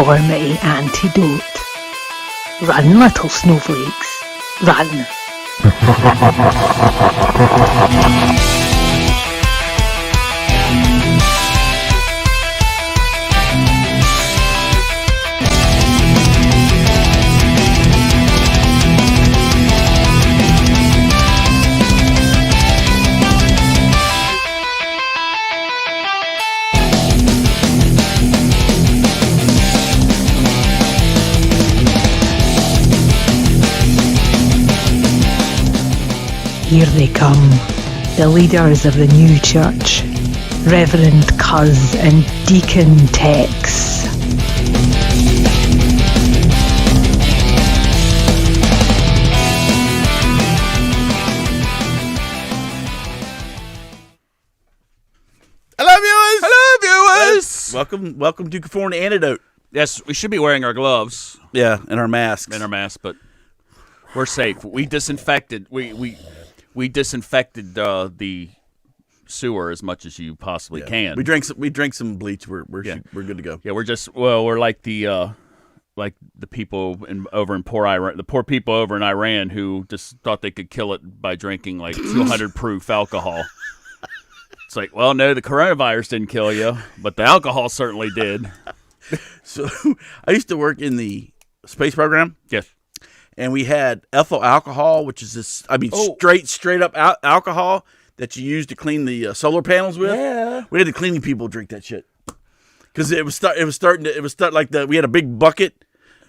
Conformity Antidote. Run, little snowflakes. Run. Here they come, the leaders of the new church, Reverend Cuz and Deacon Tex. Hello, viewers! Welcome to Conformity Antidote. Yes, we should be wearing our gloves. Yeah, and our masks. But we're safe. We disinfected. We disinfected the sewer as much as you possibly can. We drank some bleach. We're good to go. Yeah, we're like the people over in poor Iran, the poor people over in Iran who just thought they could kill it by drinking like 200 proof alcohol. It's like, well, no, the coronavirus didn't kill you, but the alcohol certainly did. So I used to work in the space program. Yes. And we had ethyl alcohol, which is this, straight up alcohol that you use to clean the solar panels with. Yeah. We had the cleaning people drink that shit. Because we had a big bucket,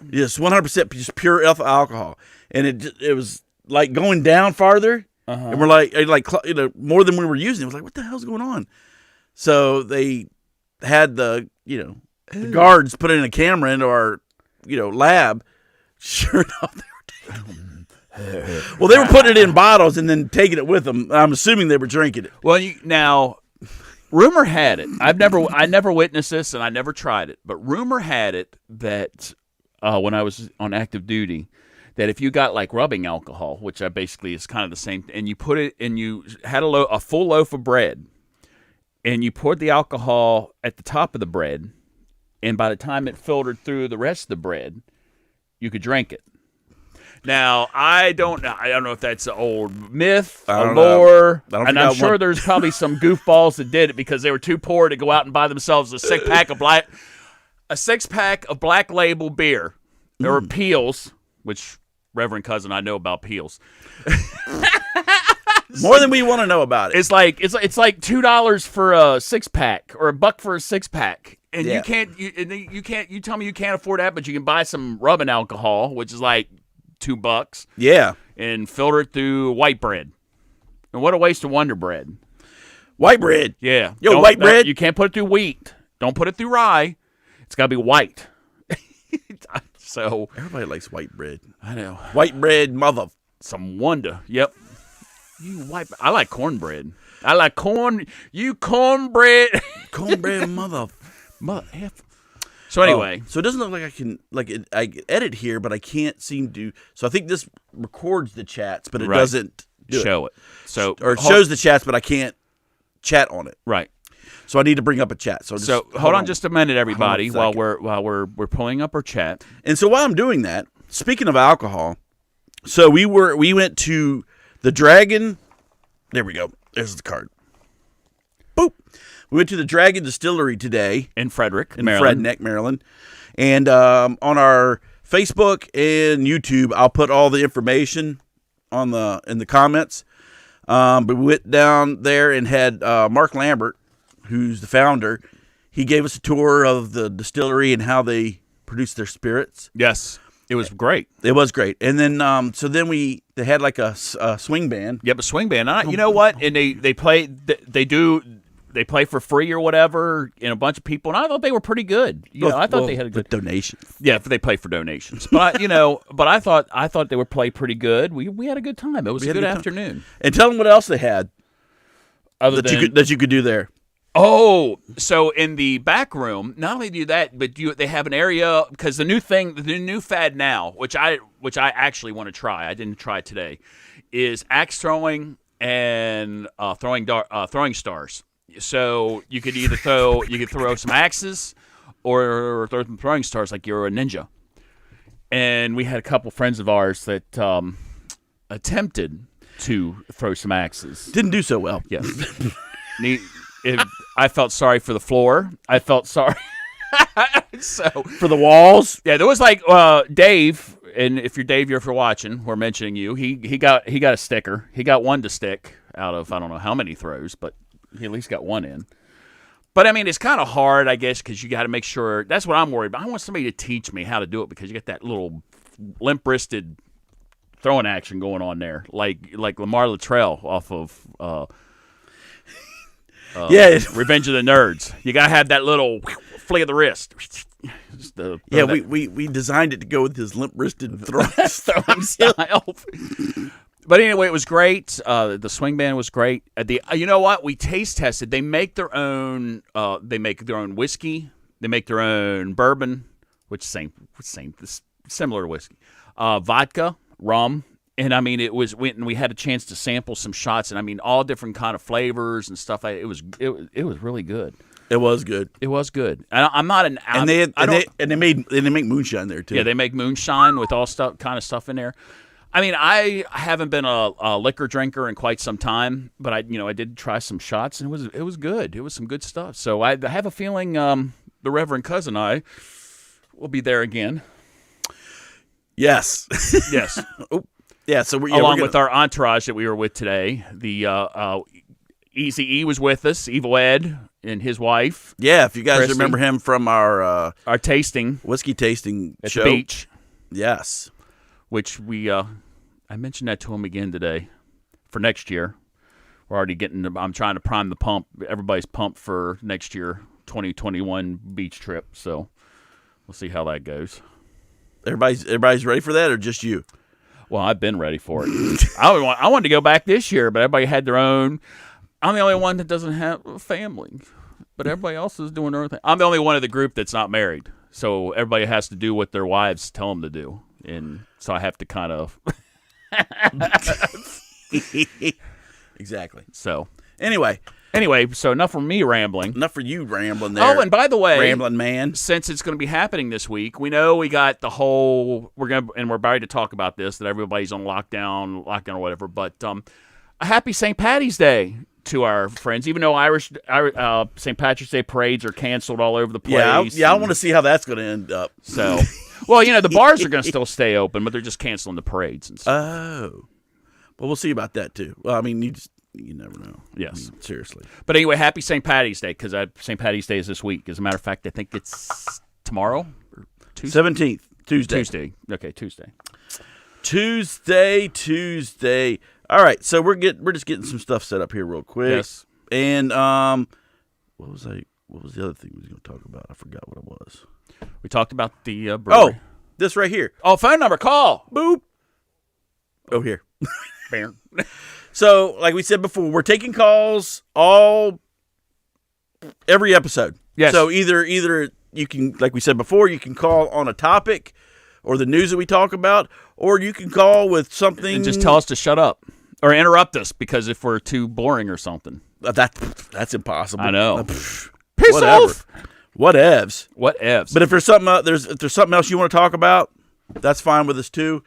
just 100% just pure ethyl alcohol. And it was like going down farther. And we're like more than we were using. It was like, what the hell's going on? So they had the guards put in a camera into our, lab. Sure enough, they were putting it in bottles and then taking it with them. I'm assuming they were drinking it. Well, now, rumor had it. I never witnessed this and I never tried it. But rumor had it that when I was on active duty, that if you got like rubbing alcohol, which basically is kind of the same, and you put it and you had a full loaf of bread, and you poured the alcohol at the top of the bread, and by the time it filtered through the rest of the bread, you could drink it. Now, I don't know if that's an old myth, a lore, and I'm sure there's probably some goofballs that did it because they were too poor to go out and buy themselves a six pack of Black Label beer. There were Peels, which Reverend Cousin, I know about Peels. More than we want to know about it. It's like $2 for a six pack or $1 for a six pack. And you tell me you can't afford that, but you can buy some rubbing alcohol, which is like $2. Yeah. And filter it through white bread. And what a waste of Wonder Bread. White bread. Yeah. White bread. You can't put it through wheat. Don't put it through rye. It's got to be white. So everybody likes white bread. I know. White bread, mother. Some wonder. Yep. I like cornbread. I like corn. You cornbread. Cornbread, mother. So anyway, so it doesn't look like I can I edit here, but I can't seem to. So I think this records the chats, but it doesn't show it. So it shows the chats, but I can't chat on it. Right. So I need to bring up a chat. So hold on just a minute, everybody, while we're pulling up our chat. And so while I'm doing that, speaking of alcohol, so we went to the Dragon. There we go. There's the card. Boop. We went to the Dragon Distillery today in Frederick, Maryland. And on our Facebook and YouTube, I'll put all the information in the comments. But we went down there and had Mark Lambert, who's the founder. He gave us a tour of the distillery and how they produce their spirits. Yes. It was great. It was great. And then they had like a swing band. Yep, a swing band. You know what? And they play for free or whatever, and a bunch of people. And I thought they were pretty good. I thought they had a good donations. Yeah, they play for donations. But I thought they were played pretty good. We had a good time. It was a good afternoon. And tell them what else they had that you could do there. Oh, so in the back room, not only do that, but they have an area because the new fad now, which I actually want to try. I didn't try it today, is axe throwing and throwing stars. So you could throw some axes, or throw some throwing stars like you're a ninja. And we had a couple friends of ours that attempted to throw some axes. Didn't do so well. Yes. I felt sorry for the floor. I felt sorry. So For the walls. yeah, there was like Dave, and if you're Dave, you're watching, we're mentioning you. He got a sticker. He got one to stick out of I don't know how many throws, but he at least got one in. But I mean, it's kind of hard, I guess, because you got to make sure. That's what I'm worried about. I want somebody to teach me how to do it because you get that little limp-wristed throwing action going on there, like Lamar Luttrell off of Revenge of the Nerds. You got to have that little flick of the wrist. We designed it to go with his limp-wristed throwing style. But anyway, it was great. The swing band was great. You know what? We taste tested. They make their own. They make their own whiskey. They make their own bourbon, which similar to whiskey. Vodka, rum, and I mean we had a chance to sample some shots, and I mean all different kind of flavors and stuff. It was really good. It was good. It was good. I'm not an. And they make moonshine there too. Yeah, they make moonshine with all kind of stuff in there. I mean, I haven't been a liquor drinker in quite some time, but I did try some shots, and it was good. It was some good stuff. So I have a feeling the Reverend Cuz and I will be there again. Yes. Yes. Oh, yeah. So along with our entourage that we were with today, the Easy E was with us, Evil Ed and his wife. Yeah, if you guys Christy, remember him from our tasting whiskey tasting at show. the beach. Yes. Which I mentioned that to him again today for next year. We're already I'm trying to prime the pump. Everybody's pumped for next year, 2021 beach trip. So we'll see how that goes. Everybody's ready for that, or just you? Well, I've been ready for it. I wanted to go back this year, but everybody had their own. I'm the only one that doesn't have a family, but everybody else is doing their own thing. I'm the only one of the group that's not married, so everybody has to do what their wives tell them to do. And so I have to kind of exactly. So anyway, so enough for me rambling. Enough for you rambling there. Oh, and by the way, rambling man, since it's going to be happening this week, we know we got the whole. We're about to talk about this, that everybody's on lockdown or whatever. But a happy St. Patty's Day to our friends, even though Irish St. Patrick's Day parades are canceled all over the place. Yeah, I want to see how that's going to end up. So. Well, the bars are going to still stay open, but they're just canceling the parades and stuff. Oh. Well, we'll see about that, too. Well, I mean, you never know. Yes. I mean, seriously. But anyway, happy St. Patty's Day, because St. Patty's Day is this week. As a matter of fact, I think it's tomorrow? Or Tuesday? 17th. Tuesday. Okay, Tuesday. Tuesday. All right, so we're just getting some stuff set up here real quick. Yes. And what was the other thing we was going to talk about? I forgot what it was. We talked about the brewery. Oh, this right here. Oh, phone number, call. Boop. Oh, here. Bam. So, like we said before, we're taking calls every episode. Yes. So either you can, like we said before, you can call on a topic or the news that we talk about, or you can call with something. And just tell us to shut up or interrupt us because if we're too boring or something. That's impossible. I know. Piss off. Whatevs. But if there's something else you want to talk about, that's fine with us too.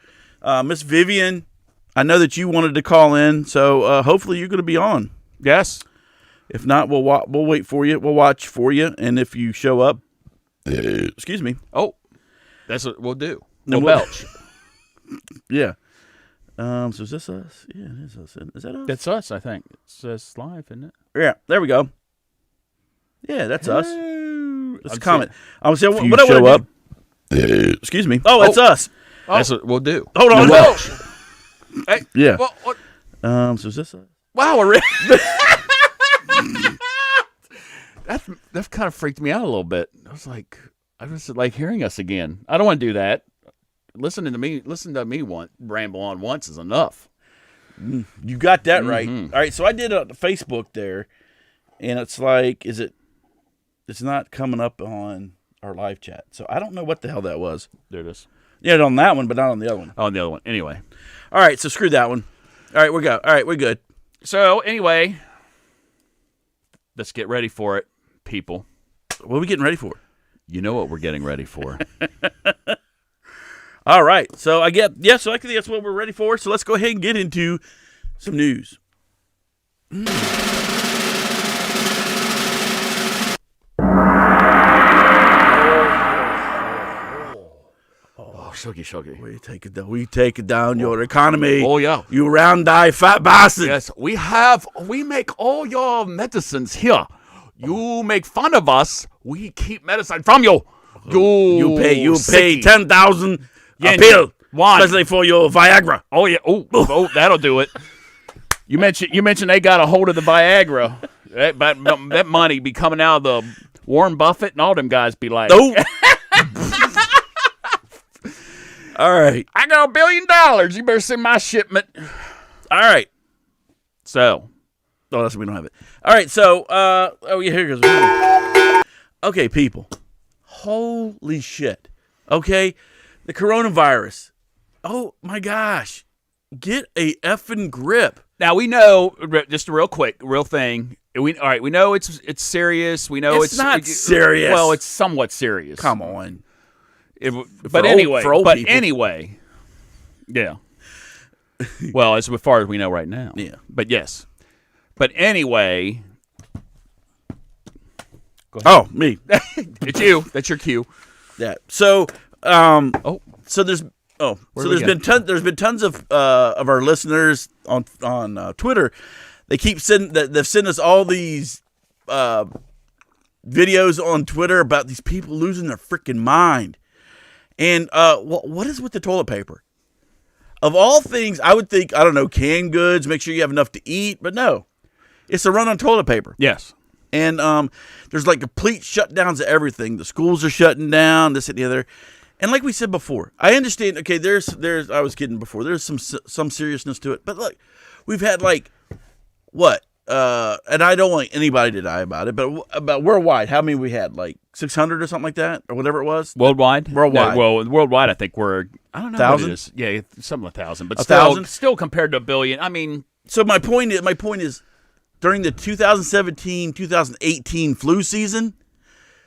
Miss Vivian, I know that you wanted to call in, so hopefully you're going to be on. Yes. If not, we'll wait for you. We'll watch for you, and if you show up, excuse me. Oh, that's what we'll do. No, we'll belch. Yeah. So is this us? Yeah, it is us. Is that us? That's us, I think. It says live, isn't it? Yeah. There we go. Yeah, that's us. Let's comment. I'm gonna say if what I show up. Excuse me. Oh, it's us. That's what we'll do. Hold on. No. Hey, Yeah. What? So is this us? Wow, that kind of freaked me out a little bit. I was like hearing us again. I don't want to do that. Listen to me ramble on once is enough. You got that right. All right, so I did a Facebook there, and it's like, it's not coming up on our live chat. So I don't know what the hell that was. There it is. Yeah, on that one, but not on the other one. Oh, on the other one. Anyway. All right, so screw that one. All right, we're good. So anyway, let's get ready for it, people. What are we getting ready for? you know what we're getting ready for. All right. So I think that's what we're ready for. So let's go ahead and get into some news. Shuggy. We take it down your economy. Oh, yeah. You round eye fat bastard. Yes, we make all your medicines here. You make fun of us, we keep medicine from you. You pay sicky. 10,000 a Yen. pill, One. especially for your Viagra. Oh yeah. Oh, that'll do it. You mentioned they got a hold of the Viagra. That money be coming out of the Warren Buffett and all them guys be like, Oh. All right. I got $1 billion. You better send my shipment. All right. So, We don't have it. All right. So, here goes. Okay, people. Holy shit. Okay, the coronavirus. Oh my gosh. Get a effing grip. now we know, just a real thing. We know it's serious. We know It's not serious. Well, it's somewhat serious. Come on. But anyway, yeah. Well, as far as we know right now. Yeah. But yes. But anyway. Go ahead. Oh, me. It's you. That's your cue. Yeah. So, there's been tons of our listeners on Twitter. They've sent us all these videos on Twitter about these people losing their freaking mind. And what is with the toilet paper? Of all things, I would think, I don't know, canned goods, make sure you have enough to eat, but no. It's a run on toilet paper. Yes. And there's like complete shutdowns of everything. The schools are shutting down, this and the other. And like we said before, I understand, okay, there's I was kidding before. There's some seriousness to it. But look, we've had like what? And I don't want anybody to die about it, but about worldwide, how many we had? Like 600 or something like that, or whatever it was. Worldwide. No, worldwide, I think we're, I don't know, 1,000? what it is. Yeah, something like 1,000, but 1,000? still compared to $1 billion. I mean, So my point is, during the 2017-2018 flu season,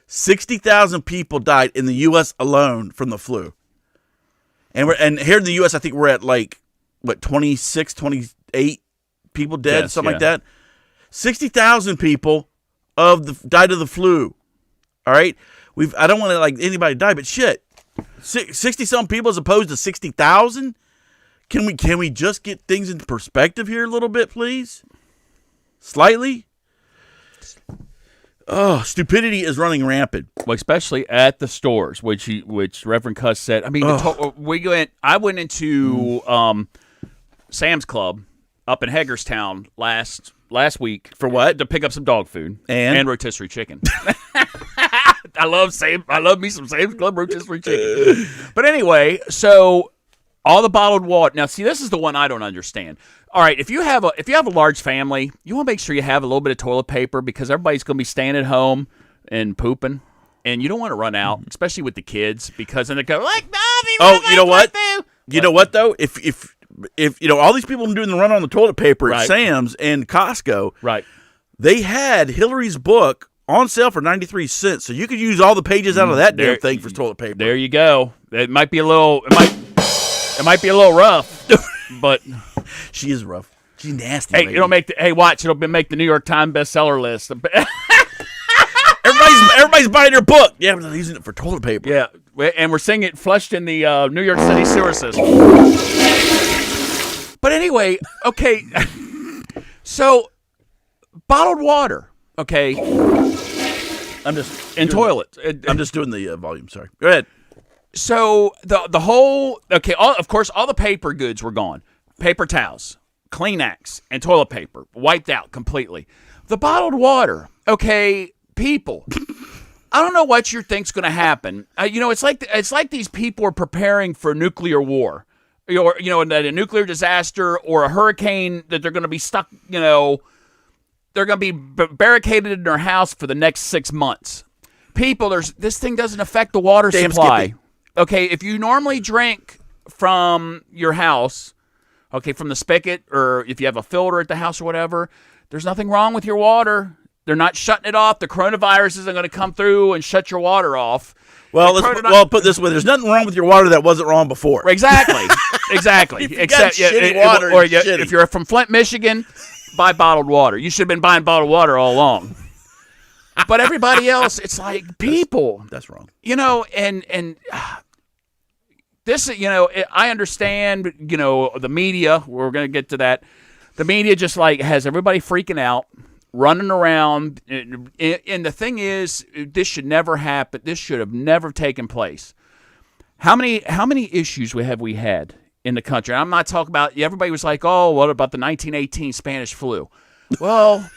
60,000 people died in the U.S. alone from the flu. And here in the U.S., I think we're at like, 26, 28 people dead, Yes, something like yeah. that. 60,000 people died of the flu. All right? I don't want to like anybody die, but shit. 60-some people as opposed to 60,000? Can we just get things into perspective here a little bit, please? Slightly? Oh, stupidity is running rampant. well, especially at the stores, which Reverend Cuss said. I mean, I went into Sam's Club up in Hagerstown last week For what? to pick up some dog food And? rotisserie chicken. I love me some Sam's Club rotisserie chicken. But anyway, so all the bottled water. Now, see, this is the one I don't understand. All right, if you have a large family, you want to make sure you have a little bit of toilet paper because everybody's going to be staying at home and pooping, and you don't want to run out, especially with the kids, because then they go like, "Mommy, Oh, you know what? You know what though? If you know all these people doing the run on the toilet paper at Right. Sam's and Costco, right? they had Hillary's book on sale for 93 cents, so you could use all the pages out of that damn thing for toilet paper. There you go. It might be a little. It might be a little rough, but She is rough. She's nasty. hey, lady. it'll make the New York Times bestseller list. Everybody's buying her book. Yeah, but they're using it for toilet paper. Yeah, and we're seeing it flushed in the New York City sewer system. But anyway, okay. So, bottled water, okay, I'm just and doing toilets. I'm just doing the volume. Sorry. Go ahead. So the whole of course, all the paper goods were gone. Paper towels, Kleenex, and toilet paper wiped out completely. The bottled water, okay, people. I don't know what you think's going to happen. It's like these people are preparing for nuclear war, or a nuclear disaster or a hurricane that they're going to be stuck. They're going to be barricaded in their house for the next 6 months. People, this thing doesn't affect the water Damn supply. Skippy. Okay, if you normally drink from your house, okay, from the spigot, or if you have a filter at the house or whatever, there's nothing wrong with your water. They're not shutting it off. The coronavirus isn't going to come through and shut your water off. Well, put it this way: there's nothing wrong with your water that wasn't wrong before. Exactly. Except shitty water, if you're from Flint, Michigan, buy bottled water. You should have been buying bottled water all along. But everybody else, it's like people. That's wrong. And this, I understand. The media. We're going to get to that. The media just has everybody freaking out, running around, and the thing is, this should never happen. This should have never taken place. How many issues have we had in the country? I'm not talking about. Everybody was like, "Oh, what about the 1918 Spanish flu?" Well,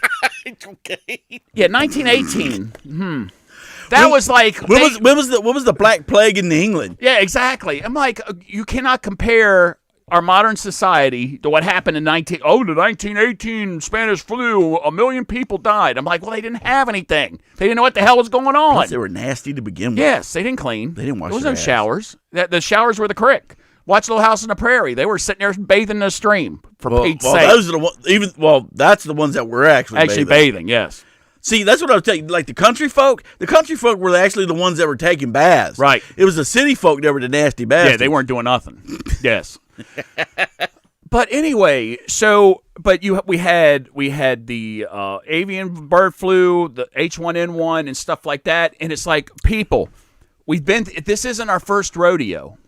okay. Yeah, 1918. That was like when was the Black Plague in England? Yeah, exactly. I'm like, you cannot compare our modern society to what happened in the 1918 Spanish flu, 1 million people died. I'm like, well, they didn't have anything. They didn't know what the hell was going on. Plus they were nasty to begin with. Yes, they didn't clean. They didn't wash There was their no ass. showers. The showers were the creek. Watch Little House on the Prairie. They were sitting there bathing in the stream, for Pete's sake. Those are the ones, that's the ones that were actually bathing, yes. See, that's what I was saying. Like the country folk were actually the ones that were taking baths. Right. It was the city folk that were the nasty baths. Yeah, they weren't doing nothing. Yes. But anyway, we had the avian bird flu, the H1N1, and stuff like that, and it's like, people, this isn't our first rodeo.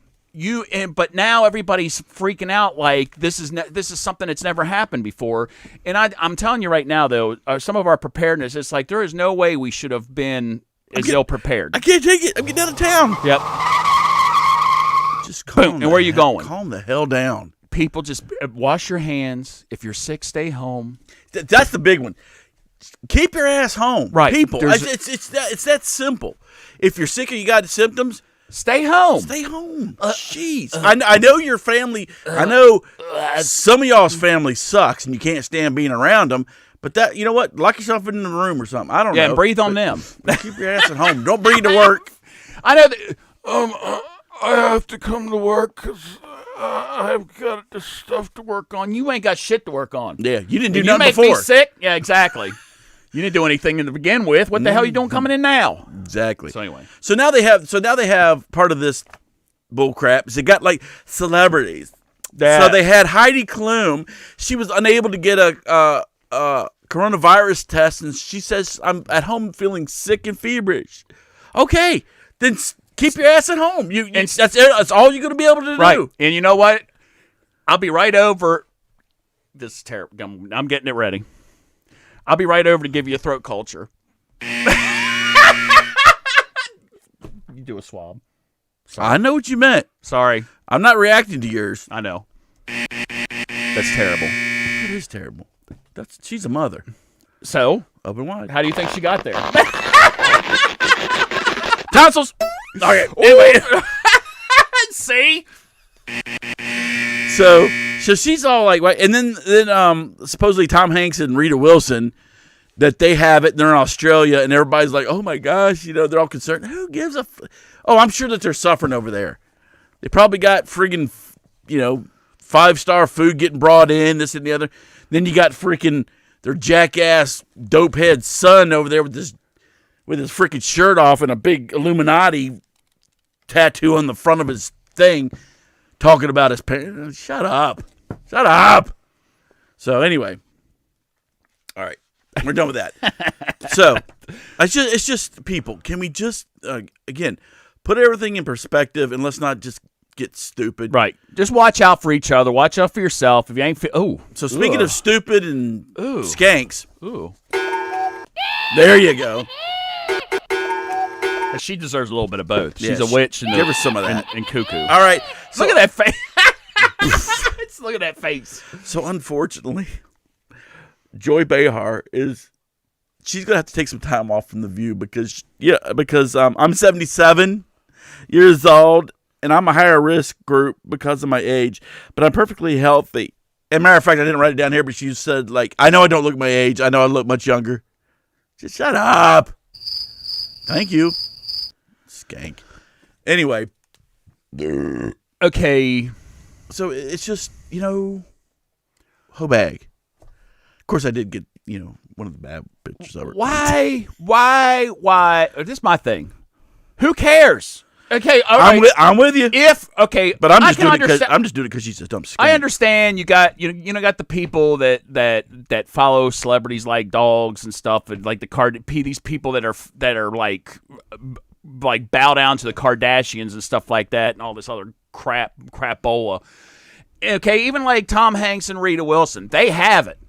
But now everybody's freaking out like this is something that's never happened before. And I'm telling you right now, though, some of our preparedness, it's like there is no way we should have been as ill prepared. I can't take it. I'm getting out of town. Yep. Just calm. And where are you going? Calm the hell down. People, just wash your hands. If you're sick, stay home. That's the big one. Keep your ass home. Right. People. It's that simple. If you're sick or you got symptoms, stay home. Stay home. Jeez. I know your family. I know some of y'all's family sucks and you can't stand being around them. But that, you know what? Lock yourself in the room or something. I don't know. Yeah, and breathe on them. Keep your ass at home. Don't breathe to work. I know that. I have to come to work because I've got this stuff to work on. You ain't got shit to work on. Yeah, you didn't do you nothing make before. Me sick? Yeah, exactly. You didn't do anything to begin with. What the hell are you doing coming in now? Exactly. So anyway. So now they have part of this bull crap. They got like celebrities. So they had Heidi Klum. She was unable to get a coronavirus test, and she says, "I'm at home feeling sick and feverish." Okay, then keep your ass at home. That's it. That's all you're going to be able to do. Right. And you know what? I'll be right over. This is terrible. I'm getting it ready. I'll be right over to give you a throat culture. You do a swab. Sorry. I know what you meant. Sorry. I'm not reacting to yours. I know. That's terrible. It is terrible. She's a mother. So, open wide. How do you think she got there? Tonsils. Okay. Anyway. See? So she's all like, and then supposedly Tom Hanks and Rita Wilson, that they have it, and they're in Australia, and everybody's like, oh my gosh, they're all concerned. Who gives a? Oh, I'm sure that they're suffering over there. They probably got friggin', 5-star food getting brought in, this and the other. Then you got freaking their jackass dopehead son over there with his freaking shirt off and a big Illuminati tattoo on the front of his thing, talking about his parents. Shut up. So anyway, all right, we're done with that. So it's just people. Can we just again put everything in perspective and let's not just get stupid. Right. Just watch out for each other. Watch out for yourself. If you ain't So speaking of stupid and skanks. Ooh. There you go. She deserves a little bit of both. Yeah, She's a witch and give her some of that. And cuckoo. All right. Look at that face. Look at that face. So unfortunately, Joy Behar she's gonna have to take some time off from The View because I'm 77 years old and I'm a higher risk group because of my age, but I'm perfectly healthy. As a matter of fact, I didn't write it down here, but she said, like, I know I don't look my age. I know I look much younger. Just shut up. Thank you. Skank. Anyway. Okay. So it's just, Hobag. Of course, I did get, one of the bad pictures of her. Why? This is my thing. Who cares? Okay, all right. I'm with you. But I'm just doing it because she's a dumb skinny. I understand you got got the people that follow celebrities like dogs and stuff, and like these people that are like bow down to the Kardashians and stuff like that, and all this other crapola. Okay, even like Tom Hanks and Rita Wilson, they have it.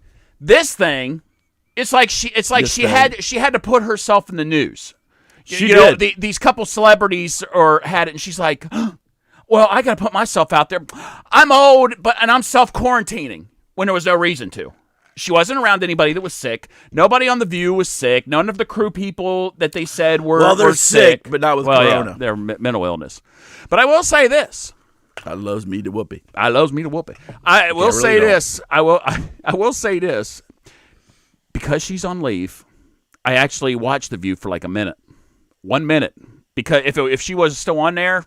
This thing, it's like she had to put herself in the news. She did. These couple celebrities had it, and she's like, well, I got to put myself out there. I'm old, and I'm self-quarantining when there was no reason to. She wasn't around anybody that was sick. Nobody on The View was sick. None of the crew people that they said were sick, but not with corona. Yeah, they're mental illness. But I will say this. I loves me to Whoopi. I will say this. I will say this. Because she's on leave, I actually watched The View for like a minute. 1 minute, because if she was still on there,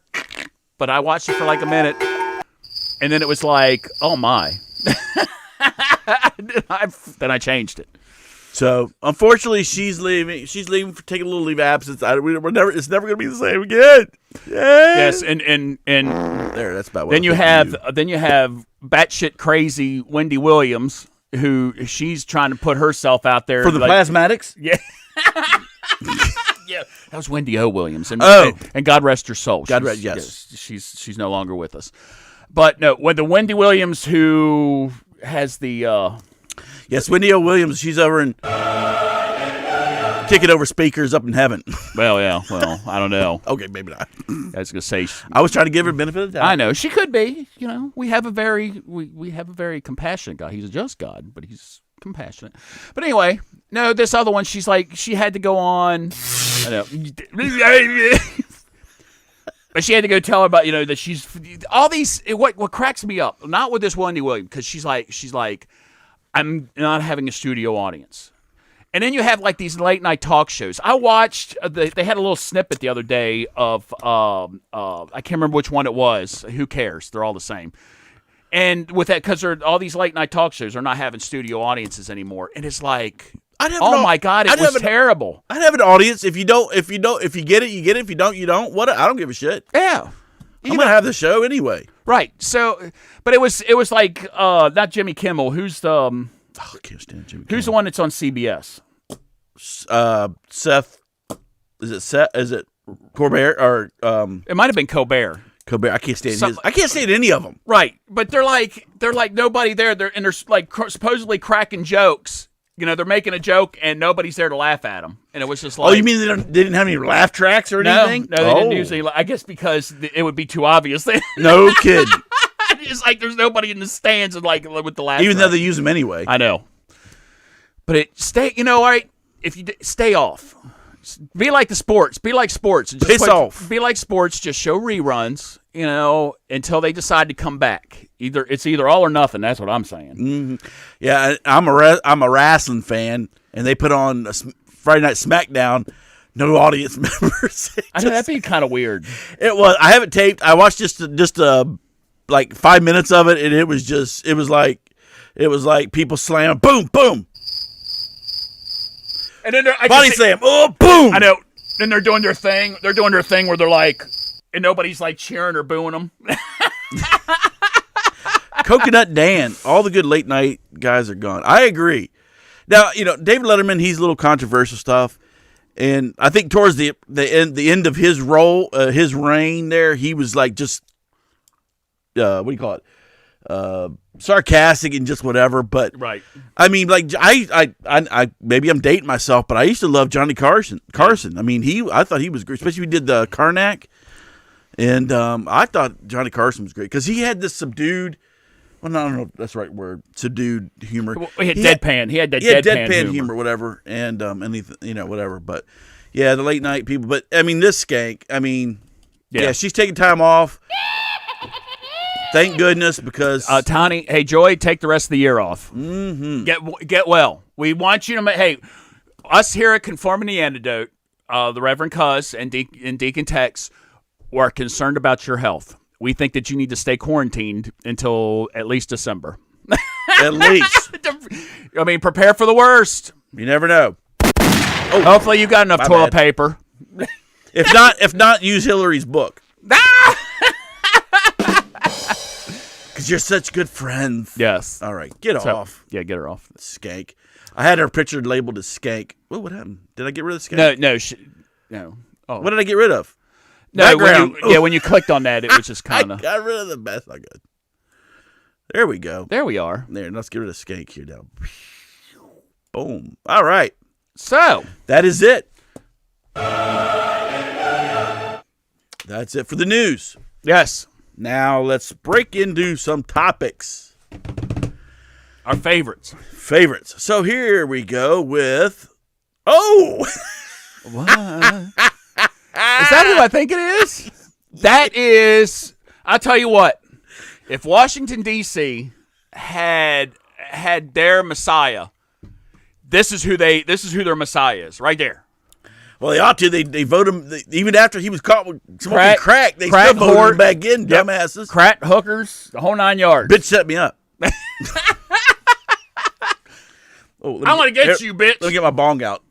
but I watched it for like a minute, and then it was like, oh my, then I changed it. So unfortunately, she's leaving. She's leaving for taking a little leave of absence. It's never going to be the same again. Yes, and there. That's about what. Then you have batshit crazy Wendy Williams, who she's trying to put herself out there for the plasmatics. Yeah. Yeah, that was Wendy O. Williams, and God rest her soul. Yes, she's no longer with us. But no, when the Wendy Williams who has the yes, Wendy O. Williams, she's over in kicking over speakers up in heaven. Well, I don't know. Okay, maybe not. I was gonna say I was trying to give her benefit of the doubt. I know she could be. We have a very compassionate God. He's a just God, but he's compassionate. But anyway, no, this other one, she's like, she had to go on. I know. But she had to go tell her about, that she's all these. What cracks me up, not with this Wendy Williams, because she's like, I'm not having a studio audience. And then you have like these late night talk shows. I watched. They had a little snippet the other day of. I can't remember which one it was. Who cares? They're all the same. And with that, because all these late night talk shows are not having studio audiences anymore, and it's like, oh my God, it was terrible. I'd have an audience. If you get it, you get it. If you don't, you don't. What? I don't give a shit. Yeah, I'm gonna have the show anyway. Right. So, but it was like not Jimmy Kimmel. Who's the? I can't stand Jimmy Kimmel. Who's the one that's on CBS? Seth. Is it Seth? Is it Colbert or It might have been Colbert. I can't stand his. I can't stand any of them. Right, but they're like nobody there. They're like supposedly cracking jokes. They're making a joke and nobody's there to laugh at them. And it was just like, oh, you mean they didn't have any laugh tracks or anything? No, they didn't use any. I guess because it would be too obvious. No kid. It's like there's nobody in the stands and like with the laugh. Even though they use them anyway. I know, but all right. If you stay off. Be like the sports. Be like sports. And just off. Be like sports. Just show reruns, until they decide to come back. It's either all or nothing. That's what I'm saying. Mm-hmm. Yeah, I'm a wrestling fan, and they put on a Friday Night SmackDown. No audience members. I know that'd be kind of weird. It was. I haven't taped. I watched just like 5 minutes of it, and it was like people slam, boom, boom. And then body slam, oh, boom! I know. Then they're doing their thing. They're doing their thing where they're like, and nobody's like cheering or booing them. Coconut Dan, all the good late night guys are gone. I agree. Now, David Letterman, he's a little controversial stuff, and I think towards the end of his role, his reign there, he was like just what do you call it? Sarcastic and just whatever, but right. I mean, like I maybe I'm dating myself, but I used to love Johnny Carson. I mean, I thought he was great, especially when he did the Karnak, and I thought Johnny Carson was great because he had this subdued. Well, no, I don't know if that's the right word. Subdued humor. Well, he had deadpan. He had deadpan humor, whatever, and anything, whatever. But yeah, the late night people. But I mean, this skank. I mean, yeah she's taking time off. Thank goodness, because Tony, hey Joy, take the rest of the year off. Mm-hmm. Get well. We want you to hey, us here at Conformity Antidote, the Reverend Cuz and Deacon Tex, are concerned about your health. We think that you need to stay quarantined until at least December. At least. I mean, prepare for the worst. You never know. Oh, Hopefully you got enough my toilet bad. paper. If not, use Hillary's book. Because you're such good friends. Yes. All right, get off. Yeah, get her off. Skank. I had her picture labeled as Skank. Oh, what happened? Did I get rid of Skank? No. Oh. What did I get rid of? No, Background. when you clicked on that, it was just kind I of. got rid of the best I could. There we go. There we are. There, let's get rid of Skank here now. Boom. All right. So That is it. That's it for the news. yes, Now let's break into some topics. our favorites. Favorites. So here we go with. Oh! What? Is that who I think it is? That is. I'll tell you what. If Washington D.C. had their Messiah, this is who their Messiah is right there. Well, they ought to. They vote him even after he was caught with smoking crack. They crack still voted whore. him back in, dumbasses. Crack hookers, the whole 9 yards. Bitch set me up. Oh, I'm gonna get you, bitch. Let me get my bong out.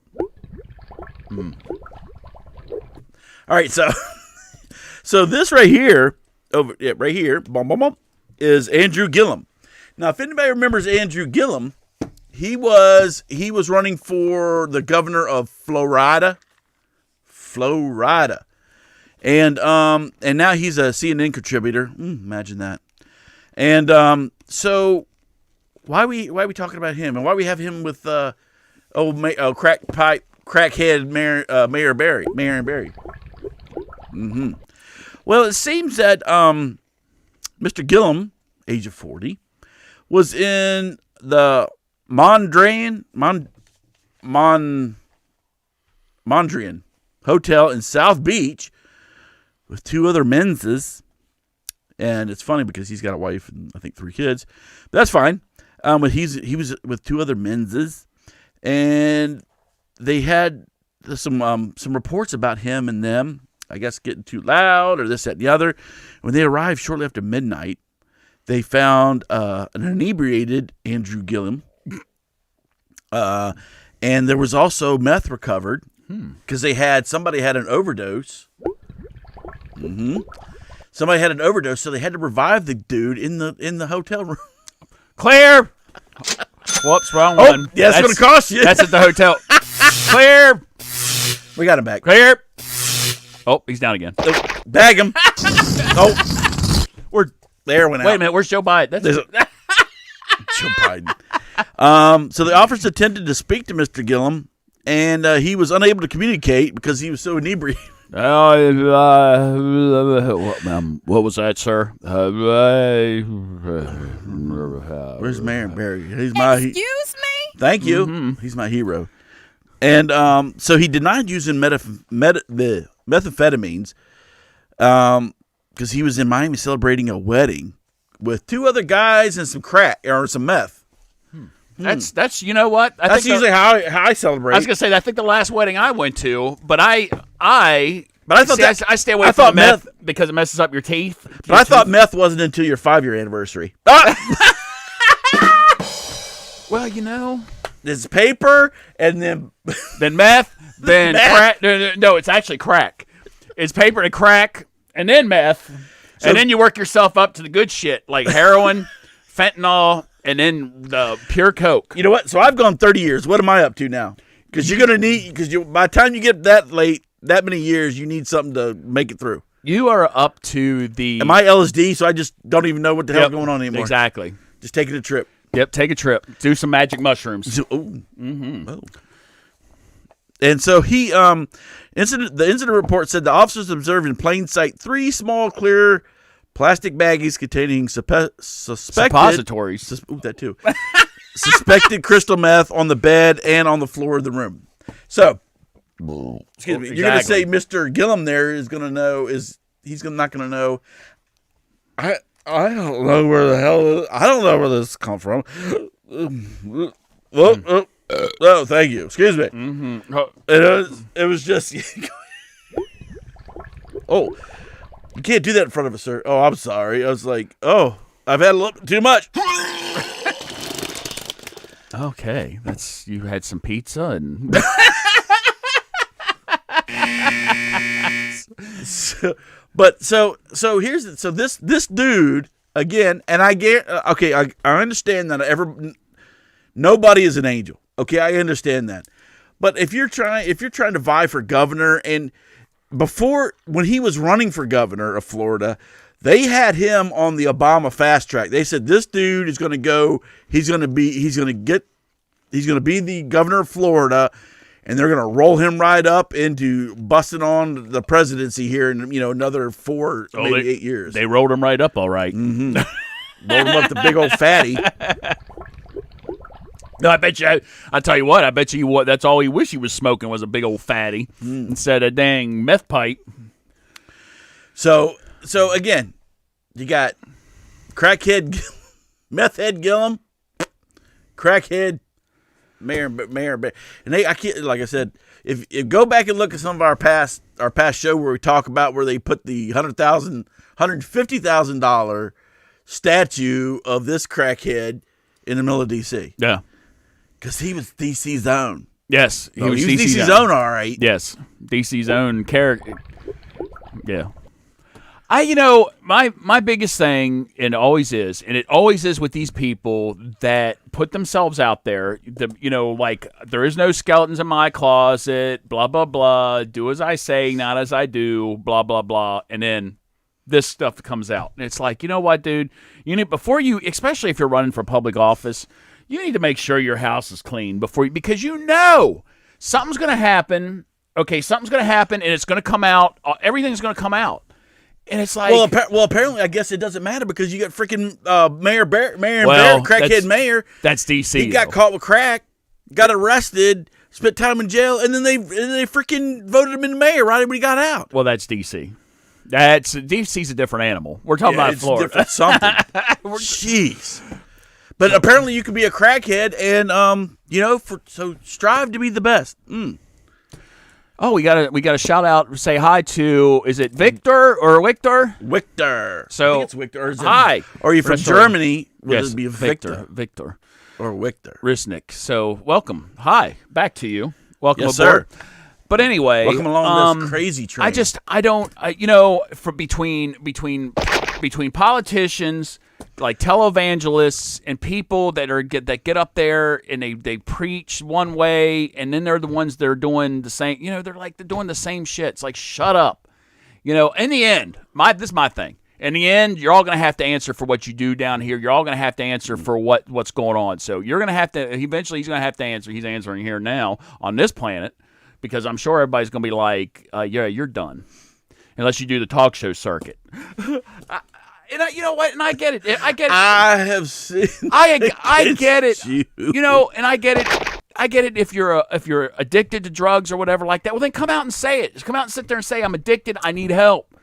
All right, so this right here, right here, is Andrew Gilliam. Now, if anybody remembers Andrew Gilliam, he was running for the governor of Florida, and now he's a CNN contributor. Imagine that. And so why are we talking about him, and why we have him with crackhead Mayor Barry? Well, it seems that Mr. Gilliam, age of 40, was in the Mondrian Hotel in South Beach with two other menses. And it's funny because he's got a wife and I think 3 kids. But that's fine. But he was with 2 other menses, and they had some reports about him and them, I guess, getting too loud or this, that, and the other. When they arrived shortly after midnight, they found an inebriated Andrew Gilliam. And there was also meth recovered because somebody had an overdose. Somebody had an overdose, so they had to revive the dude in the hotel room. Clear. Whoops, wrong one. Yeah, that's going to cost you. That's at the hotel. Clear. We got him back. Clear. Oh, he's down again. Bag him. There went out. Wait a minute. Where's Joe Biden? Joe Biden. So the officers attempted to speak to Mr. Gilliam, and he was unable to communicate because he was so inebriated. What was that, sir? Where's Mayor Barry? Excuse me? Thank you. He's my hero. And so he denied using methamphetamines because he was in Miami celebrating a wedding with 2 other guys and some crack or some meth. That's you know what? That's usually how I celebrate. I was gonna say I think the last wedding I went to, but I stay away from meth because it messes up your teeth. But I thought meth wasn't until your 5-year anniversary. Well, you know, It's paper and then meth, then crack. No, it's actually crack. It's paper and crack, and then meth, and then you work yourself up to the good shit like heroin, fentanyl, and then the pure coke. You know what? So I've gone 30 years. What am I up to now? Because you're gonna need by the time you get that many years, you need something to make it through. You are up to the. Am I LSD? So I just don't even know what the hell's going on anymore. Exactly. Just taking a trip. Yep. Take a trip. Do some magic mushrooms. Oh. And so the incident report said the officers observed in plain sight 3 small clear plastic baggies containing suspected suppositories. That too. Suspected crystal meth on the bed and on the floor of the room. So, excuse me. You're going to say Mr. Gilliam there is going to know he's not going to know. I don't know where the hell I don't know where this come from. Oh, thank you. Excuse me. It was just. Oh, you can't do that in front of us, sir. Oh, I'm sorry. I was like, oh, I've had a little too much. Okay, you had some pizza and so here's this dude again, and I get I understand that nobody is an angel. Okay, I understand that, but if you're trying to vie for governor, and when he was running for governor of Florida, they had him on the Obama fast track. They said this dude is going to go. He's going to be the governor of Florida, and they're going to roll him right up into busting on the presidency here in another 4 maybe 8 years. They rolled him right up, all right. Mm-hmm. Rolled him up the big old fatty. No, I bet you. I tell you what. I bet you what. That's all he wished he was smoking was a big old fatty instead of dang meth pipe. So again, you got crackhead, meth head Gilliam, crackhead Mayor, and I can't. Like I said, if go back and look at some of our past show where we talk about where they put the $150,000 statue of this crackhead in the middle of D.C. Yeah. Because he was DC's own. Yes, he was DC's own, all right. Yes, DC's own character. Yeah. My biggest thing, and it always is with these people that put themselves out there, like, there is no skeletons in my closet, blah, blah, blah, do as I say, not as I do, blah, blah, blah, and then this stuff comes out. And it's like, you know what, dude? Especially if you're running for public office, you need to make sure your house is clean because something's going to happen. Okay, something's going to happen, and it's going to come out. Everything's going to come out. And it's like, well, apparently, I guess it doesn't matter because you got freaking Mayor crackhead mayor. That's DC. He got caught with crack, got arrested, spent time in jail, and then they freaking voted him in mayor right when he got out. Well, that's DC. DC's a different animal. We're talking about Florida. Different something. Jeez. But apparently, you can be a crackhead, and so strive to be the best. Oh, we got a shout out. Say hi to, is it Victor or Victor? Victor. So I think it's Victor. Hi. Or are you from Germany? Yes, it be Victor. Or Victor. Risnick. So welcome. Hi. Back to you. Welcome yes, aboard. Sir. But anyway, welcome along this crazy train. Between politicians, like televangelists, and people that get up there and they preach one way, and then they're the ones that are doing the same. They're doing the same shit. It's like, shut up. In the end, this is my thing. In the end, you're all going to have to answer for what you do down here. You're all going to have to answer for what's going on. So you're going to have to. Eventually, he's going to have to answer. He's answering here now on this planet. Because I'm sure everybody's going to be like, yeah, you're done. Unless you do the talk show circuit. You know what? And I get it. I have seen. I get it. And I get it. I get it if you're addicted to drugs or whatever like that. Well, then come out and say it. Just come out and sit there and say, I'm addicted. I need help.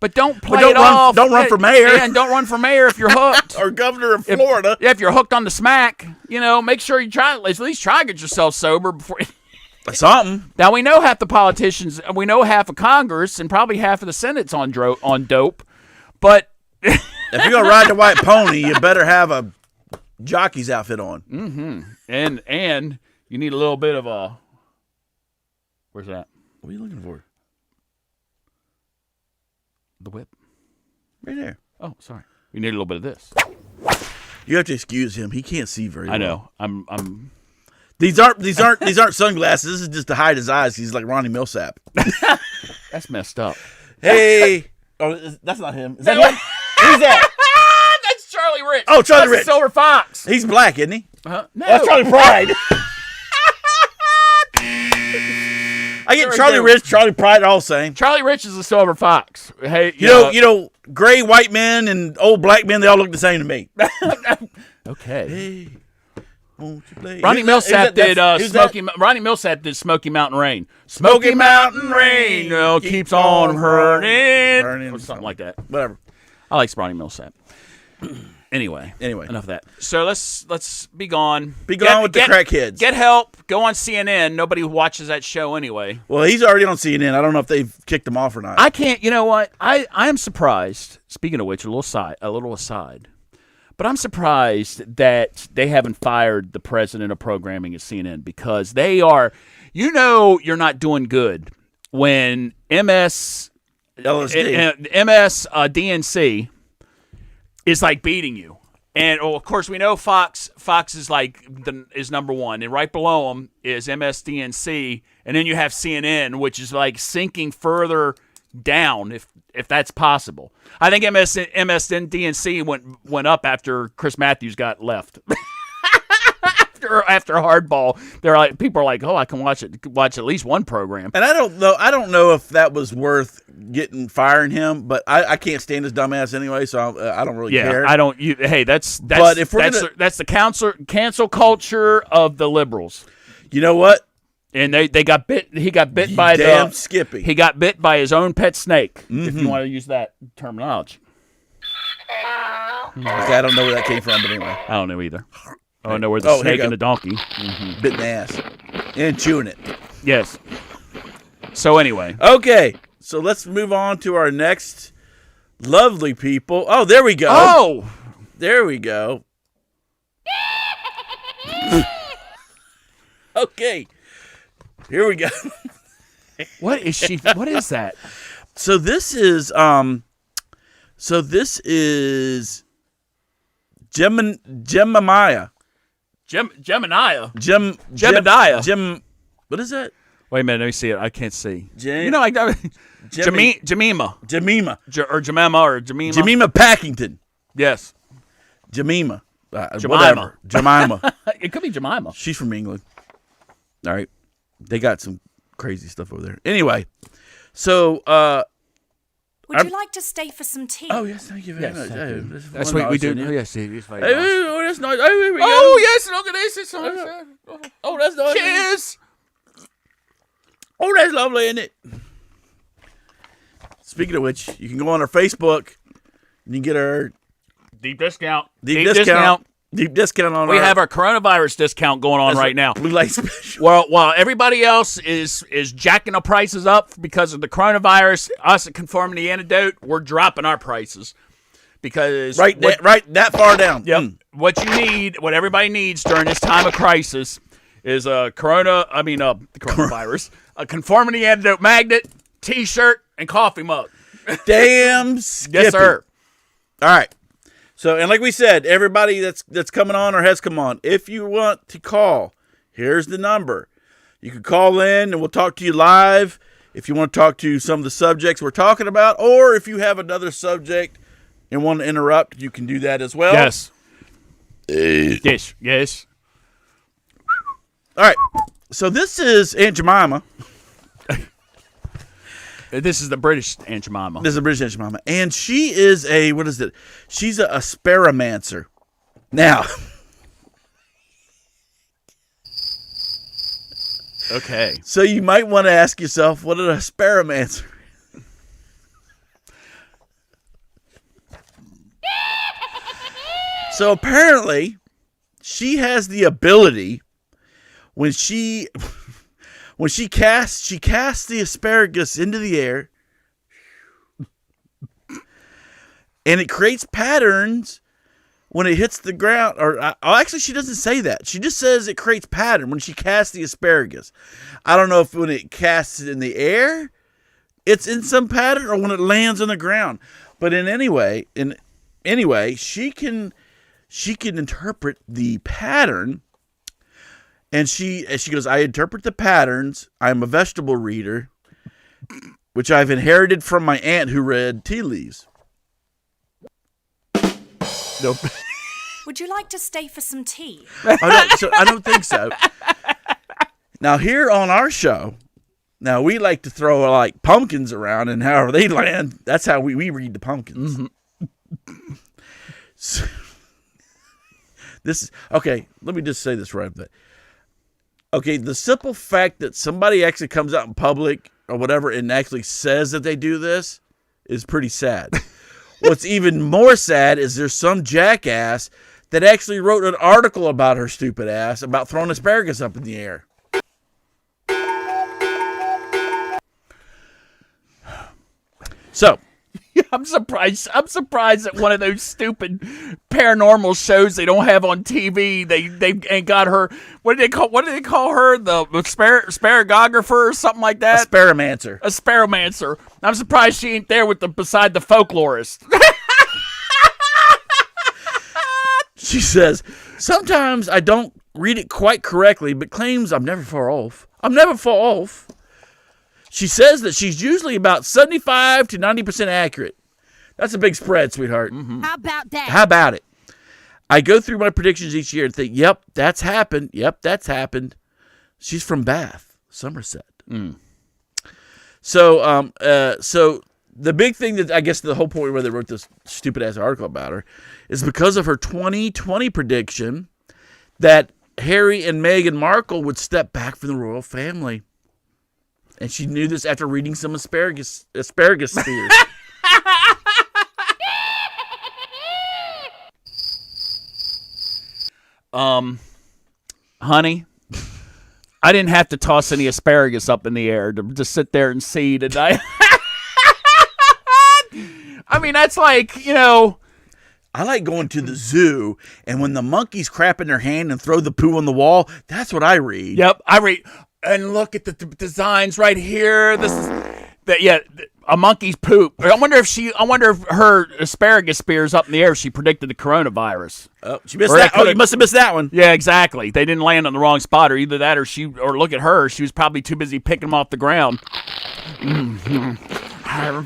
But don't play it off. Don't run for mayor. Yeah, and don't run for mayor if you're hooked. Or governor of Florida. If you're hooked on the smack, make sure you at least try to get yourself sober before. Something. Now, we know half the politicians, and we know half of Congress, and probably half of the Senate's on dope, but... if you're going to ride the white pony, you better have a jockey's outfit on. Mm-hmm. And you need a little bit of a... Where's that? What are you looking for? The whip. Right there. Oh, sorry. You need a little bit of this. You have to excuse him. He can't see very well. I know. I'm... These aren't sunglasses. This is just to hide his eyes. He's like Ronnie Millsap. That's messed up. Hey, that's not him. Is that him? Who's that? That's Charlie Rich. Oh, Charlie Rich, Silver Fox. He's black, isn't he? No, that's Charlie Pride. I get Charlie Rich, Charlie Pride, all the same. Charlie Rich is a Silver Fox. Hey, you know, gray white men and old black men, they all look the same to me. Okay. Hey. Ronnie Millsap did Ronnie Millsap did Smoky Mountain Rain. Smoky Mountain Rain keeps on burning, or something like that. Whatever. I like Ronnie Millsap. Anyway, enough of that. So let's be gone. Be gone with the crackheads. Get help. Go on CNN. Nobody watches that show anyway. Well, he's already on CNN. I don't know if they've kicked him off or not. I can't. You know what? I am surprised. Speaking of which, a little aside. But I'm surprised that they haven't fired the president of programming at CNN, because they are, you're not doing good when DNC is like beating you. And of course we know Fox is is number one, and right below them is MSDNC, and then you have CNN, which is like sinking further down, if that's possible. I think MSDNC went up after Chris Matthews got left. After Hardball, people are like, oh, I can watch at least one program. And I don't know if that was worth firing him, but I can't stand his dumb ass anyway, so I don't really care. I don't. That's the cancel culture of the liberals. You know what? And they got bit. He got bit by Skippy. He got bit by his own pet snake. If you want to use that terminology. Okay, I don't know where that came from, but anyway, I don't know either. I don't know where the snake and the donkey. Bit in the ass and chewing it. Yes. So anyway. Okay, so let's move on to our next lovely people. Oh, there we go. Oh, there we go. Okay, here we go. What is she? What is that? So this is Jemima. Jeminiah. What is that? Wait a minute, let me see it. I can't see. Jemima. Jemima. Jemima or Jemima. Jemima Packington. Yes. Jemima. Jemima. Jemima. It could be Jemima. She's from England. All right. They got some crazy stuff over there. Anyway, so would you like to stay for some tea? Oh yes, thank you very much. That's what we do. Oh, yes, it's very nice. Oh, that's nice. Oh, here we go. Oh yes, look at this. It's oh, that's nice. Cheers. Oh, that's lovely, isn't it? Speaking of which, you can go on our Facebook and you can get our deep discount. Deep discount on We have our coronavirus discount going on right now. Blue light special. Well, while everybody else is jacking the prices up because of the coronavirus, us at Conformity Antidote, we're dropping our prices because that far down. Yep. What everybody needs during this time of crisis is coronavirus, a Conformity Antidote magnet, T-shirt, and coffee mug. Damn Skippy. Yes, sir. All right. So, and like we said, everybody that's coming on or has come on, if you want to call, here's the number. You can call in and we'll talk to you live if you want to talk to some of the subjects we're talking about, or if you have another subject and want to interrupt, you can do that as well. Yes. Yes. All right. So this is Aunt Jemima. This is the British Aunt Jemima. This is the British Aunt Jemima. And she is she's a asparamancer. Now. Okay. So you might want to ask yourself, what an asparamancer? So apparently, she has the ability when she casts the asparagus into the air, and it creates patterns when it hits the ground. Actually, she doesn't say that. She just says it creates pattern when she casts the asparagus. I don't know if when it casts it in the air, it's in some pattern, or when it lands on the ground. But anyway, she can interpret the pattern. And she goes, I interpret the patterns. I'm a vegetable reader, which I've inherited from my aunt who read tea leaves. Nope. Would you like to stay for some tea? I don't think so. Now, here on our show, we like to throw like pumpkins around, and however they land, that's how we read the pumpkins. Mm-hmm. So, this is okay. Let me just say this right there. Okay, the simple fact that somebody actually comes out in public or whatever and actually says that they do this is pretty sad. What's even more sad is there's some jackass that actually wrote an article about her stupid ass about throwing asparagus up in the air. So, I'm surprised that one of those stupid paranormal shows they don't have on TV. They ain't got her. What do they call her? The sparagographer or something like that. Experimancer. A sparrowmancer. I'm surprised she ain't there beside the folklorist. She says, sometimes I don't read it quite correctly, but claims I'm never far off. She says that she's usually about 75 to 90% accurate. That's a big spread, sweetheart. Mm-hmm. How about that? How about it? I go through my predictions each year and think, yep, that's happened. She's from Bath, Somerset. So the big thing that I guess the whole point where they wrote this stupid ass article about her is because of her 2020 prediction that Harry and Meghan Markle would step back from the royal family. And she knew this after reading some asparagus spears. Honey, I didn't have to toss any asparagus up in the air to just sit there and see today. I mean, that's like, I like going to the zoo, and when the monkeys crap in their hand and throw the poo on the wall, that's what I read. Yep, I read. And look at the designs right here. This is a monkey's poop. I wonder if her asparagus spears up in the air. She predicted the coronavirus. Oh, she missed that. Oh, you must have missed that one. Yeah, exactly. They didn't land on the wrong spot, or either that, or look at her. She was probably too busy picking them off the ground. I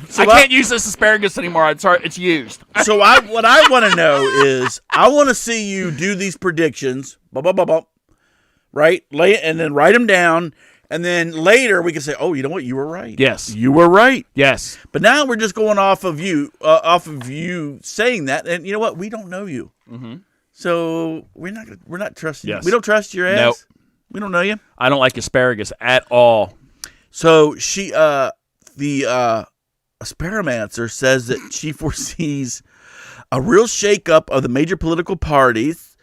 can't use this asparagus anymore. It's used. So what I want to know is, I want to see you do these predictions. Right? Lay it and then write them down. And then later we can say, oh, you know what? You were right. Yes. You were right. Yes. But now we're just going off of you saying that. And you know what? We don't know you. Mm-hmm. So we're not trusting you. We don't trust your ass. Nope. We don't know you. I don't like asparagus at all. So the Asparamancer says that she foresees a real shakeup of the major political parties.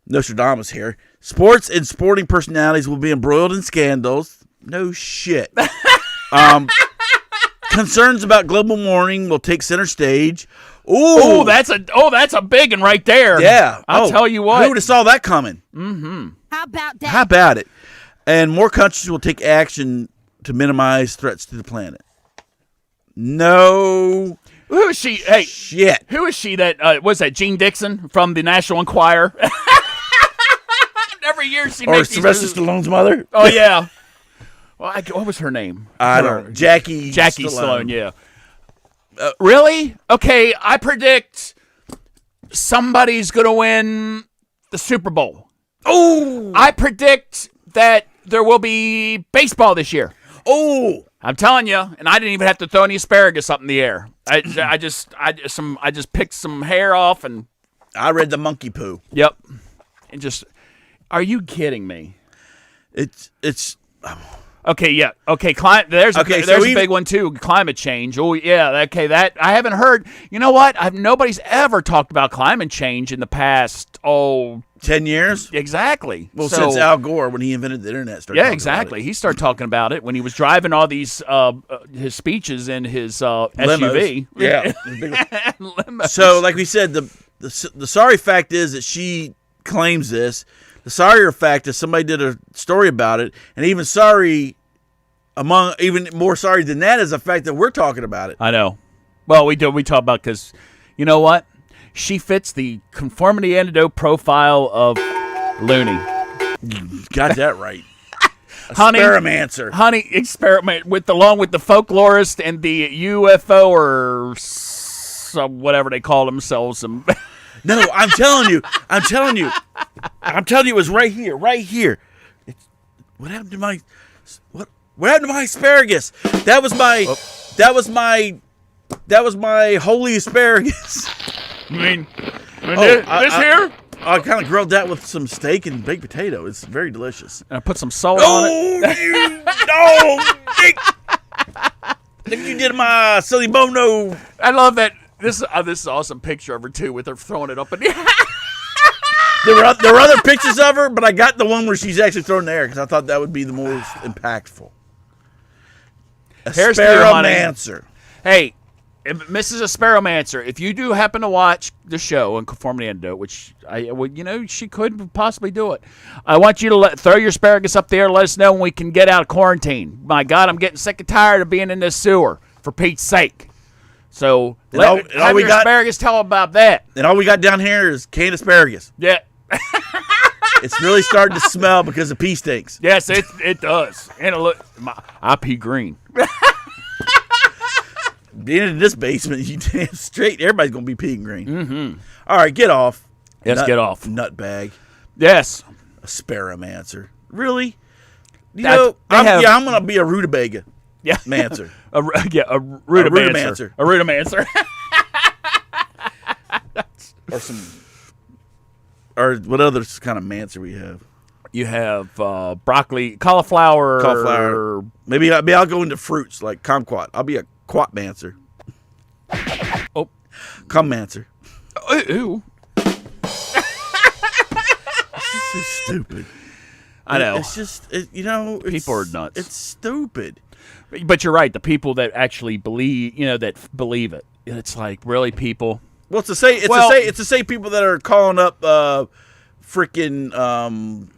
Nostradamus here. Sports and sporting personalities will be embroiled in scandals. No shit. Concerns about global warming will take center stage. Ooh, that's a big one right there. Yeah. I'll tell you what. Who would have saw that coming? Mm-hmm. How about that? How about it? And more countries will take action to minimize threats to the planet. No. Who is she? Hey, shit. Who is she? That was that Jean Dixon from the National Enquirer? Every year she makes Sylvester Stallone's mother. Oh yeah. Well, what was her name? I don't know. Jackie Stallone. Yeah. Really? Okay, I predict somebody's gonna win the Super Bowl. Oh. I predict that there will be baseball this year. Oh. I'm telling you, and I didn't even have to throw any asparagus up in the air. I just picked some hair off and I read the monkey poo. Yep. And just, are you kidding me? It's okay. Yeah. Okay. There's a big one too. Climate change. Oh yeah. Okay. That I haven't heard. You know what? Nobody's ever talked about climate change in the past. 10 years? Exactly. Well, since Al Gore, when he invented the internet, started talking exactly. about it. He started talking about it when he was driving all these his speeches in his SUV. Yeah. Limos. So, like we said, the sorry fact is that she claims this. The sorrier fact is somebody did a story about it, and even more sorry than that is the fact that we're talking about it. I know. Well, we talk about because you know what? She fits the Conformity Antidote profile of loony. Got that right. Experimancer. Honey, experiment along with the folklorist and the UFO or whatever they call themselves. No, I'm telling you, it was right here. What happened to my asparagus? That was my holy asparagus. You mean this here? I kind of grilled that with some steak and baked potato. It's very delicious. And I put some salt on it. You did my silly bono. I love that. This is an awesome picture of her too, with her throwing it up in the air. There were other pictures of her, but I got the one where she's actually throwing the air because I thought that would be the most impactful. Here's the Asparamancer. Hey, Mrs. Asparomancer, if you do happen to watch the show on Conformity Antidote, which she could possibly do it, I want you to throw your asparagus up there and let us know when we can get out of quarantine. My God, I'm getting sick and tired of being in this sewer, for Pete's sake. So have your asparagus tell about that. And all we got down here is canned asparagus. Yeah. It's really starting to smell because the pee stinks. Yes, it does. And I pee green. Being in this basement, you damn straight, everybody's going to be peeing green. Mm-hmm. All right, get off. Yes, get off. Nutbag. Yes. Asparamancer. Really? I'm going to be a rutabaga. Yeah. Mancer. a rutamancer. A rutamancer. Or what other kind of mancer we have? You have broccoli, cauliflower. Maybe I'll go into fruits like kumquat. I'll be a quatmancer. Oh. Cummancer. Ooh. It's just so stupid. I know. It's just, people are nuts. It's stupid. But you're right. The people that actually believe, that believe it. It's like, really, people? Well, it's the same people that are calling up freaking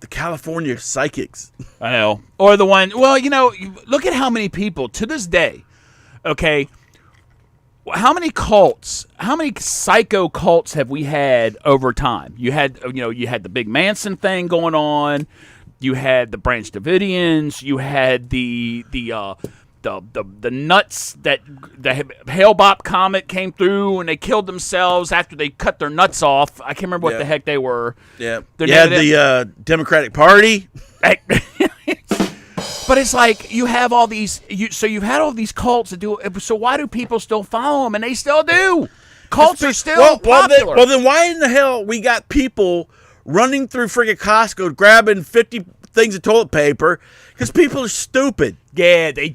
the California psychics. I know. Or the one, look at how many people to this day, okay, how many psycho cults have we had over time? You had the big Manson thing going on. You had the Branch Davidians. You had the nuts that the Hale-Bopp comet came through and they killed themselves after they cut their nuts off. I can't remember what the heck they were. Yeah. The Democratic Party. But it's like you have all these. So you've had all these cults that do. So why do people still follow them? And they still do. Cults are still popular. Well, then why in the hell we got people running through friggin' Costco grabbing 50 things of toilet paper? Because people are stupid. Yeah, yeah.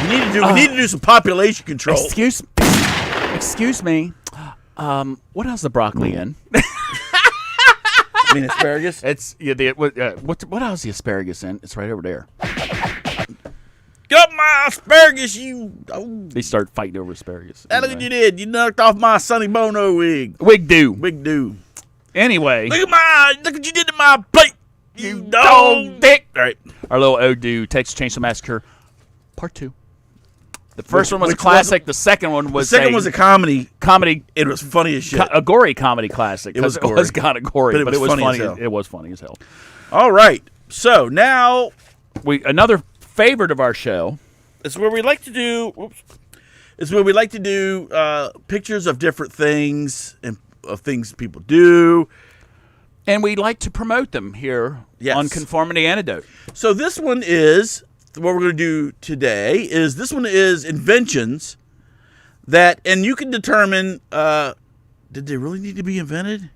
We need to do some population control. Excuse me. What else is the broccoli in? I mean asparagus. It's what else is the asparagus in? It's right over there. Got my asparagus, you. Oh. They start fighting over asparagus. Look what you did. You knocked off my Sonny Bono wig. Wig do. Anyway. Look what you did to my plate. You dog dick. All right. Our little ode to Texas Chainsaw Massacre Part 2. The first one was a classic. The second one was a comedy. Comedy. It was funny as shit. A gory comedy classic. It was kind of gory, but it was funny. It was funny as hell. All right. So now another favorite of our show. It's where we like to do. It's where we like to do pictures of different things and of things people do. And we like to promote them here on Conformity Antidote. So this one is, what we're going to do today is, this one is inventions that, and you can determine, did they really need to be invented?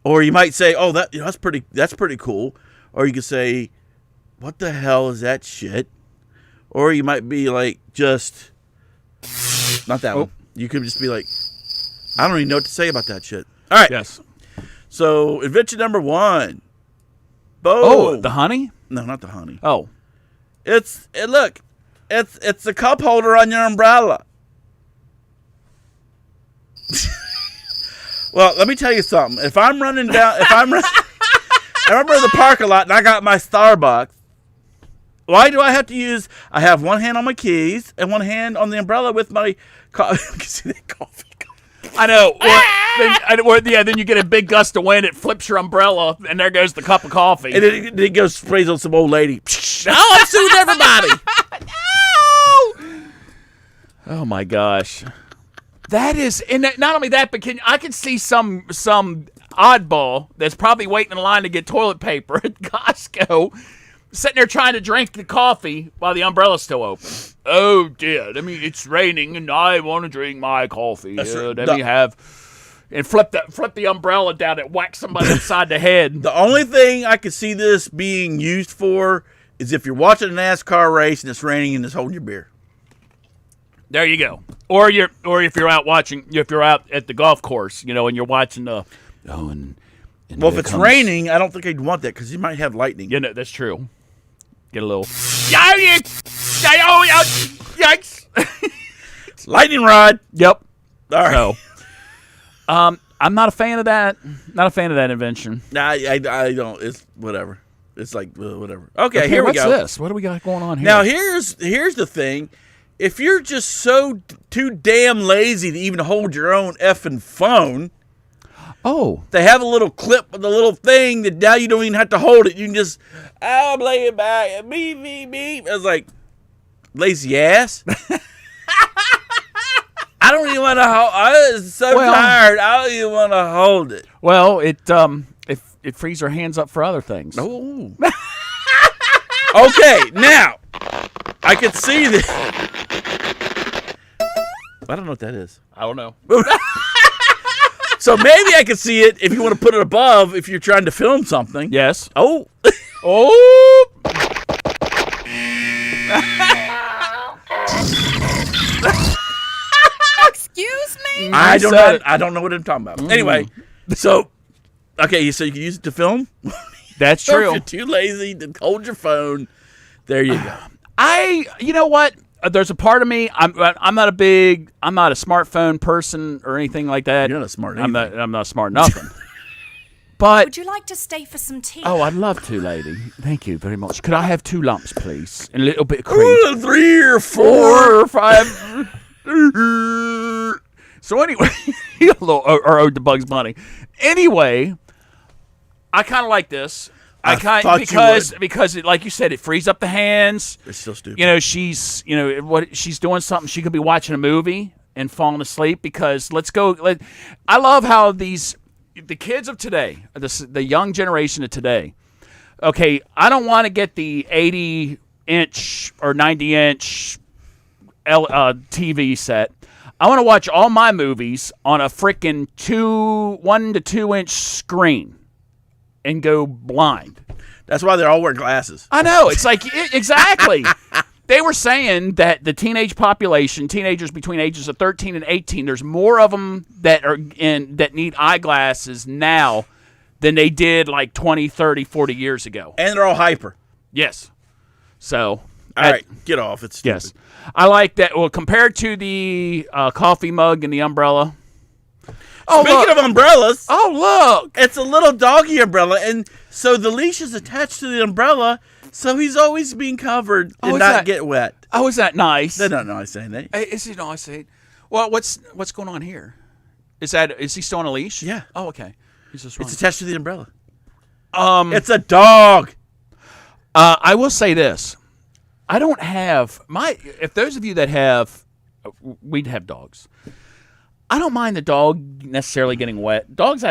Or you might say, oh, that's pretty cool. Or you could say, what the hell is that shit? Or you might be like, just, not that one. You could just be like, I don't even know what to say about that shit. All right. Yes. So, invention number 1. Boom. Oh, the honey? No, not the honey. Oh. It's a cup holder on your umbrella. Well, let me tell you something. If I'm in the parking lot and I got my Starbucks, why do I have to use? I have one hand on my keys and one hand on the umbrella with my coffee. I know. Then you get a big gust of wind. It flips your umbrella, and there goes the cup of coffee. And then it goes sprays on some old lady. No, I'm suing everybody. No. Oh my gosh, that is. And not only that, but I can see some oddball that's probably waiting in line to get toilet paper at Costco, sitting there trying to drink the coffee while the umbrella's still open. Oh dear, I mean it's raining and I want to drink my coffee. Let me have, and flip the umbrella down and whack somebody upside the head. The only thing I could see this being used for is if you're watching a NASCAR race and it's raining and it's holding your beer. There you go. Or if you're out at the golf course, and you're watching the. Well, if it's raining, I don't think I'd want that because you might have lightning. That's true. Get a little. Yikes! Lightning rod. Yep. All right. So, I'm not a fan of that. Not a fan of that invention. Nah, I don't. It's whatever. It's like whatever. Okay, here we what's go. this? What do we got going on here? Now here's the thing. If you're just so too damn lazy to even hold your own effing phone, they have a little clip with a little thing that now you don't even have to hold it. You can just, I'll play it back. Beep, beep, beep. I was like, lazy ass. I don't even want to hold. I was so tired. I don't even want to hold it. Well, it frees our hands up for other things. Oh. Okay, now I could see this. I don't know what that is. I don't know. So maybe I could see it if you want to put it above if you're trying to film something. Yes. Oh. Oh. Excuse me? I don't know what I'm talking about. Anyway, so okay, so you can use it to film. That's So if true. you're too lazy to hold your phone, there you go. You know what? There's a part of me. I'm not a smartphone person or anything like that. You're not smart. I'm not smart nothing. But Would you like to stay for some tea? oh, I'd love to, lady. Thank you very much. Could I have 2 lumps, please, and a little bit of cream? 3 or 4 or 5. So anyway, or ode to Bugs Bunny. Anyway, I kind of like this. Because it, like you said, it frees up the hands. It's still stupid. You know, she's doing something. She could be watching a movie and falling asleep because I love how the kids of today, the young generation of today. Okay, I don't want to get the 80-inch or 90-inch TV set. I want to watch all my movies on a freaking 1 to 2 inch screen and go blind. That's why they're all wearing glasses. I know. It's like, exactly. They were saying that the teenage population, teenagers between ages of 13 and 18, there's more of them that need eyeglasses now than they did like 20, 30, 40 years ago. And they're all hyper. Yes. So. All right, get off. It's stupid. Yes. I like that. Well, compared to the coffee mug and the umbrella. Speaking of umbrellas. Oh, look. It's a little doggy umbrella, and so the leash is attached to the umbrella, so he's always being covered and not get wet. Oh, is that nice? They don't know I saying that. Is he nice? Well, what's going on here? Is he still on a leash? Yeah. Oh, okay. He's just It's attached to the umbrella. It's a dog. I will say this. I don't have if those of you that have, we'd have dogs. I don't mind the dog necessarily getting wet.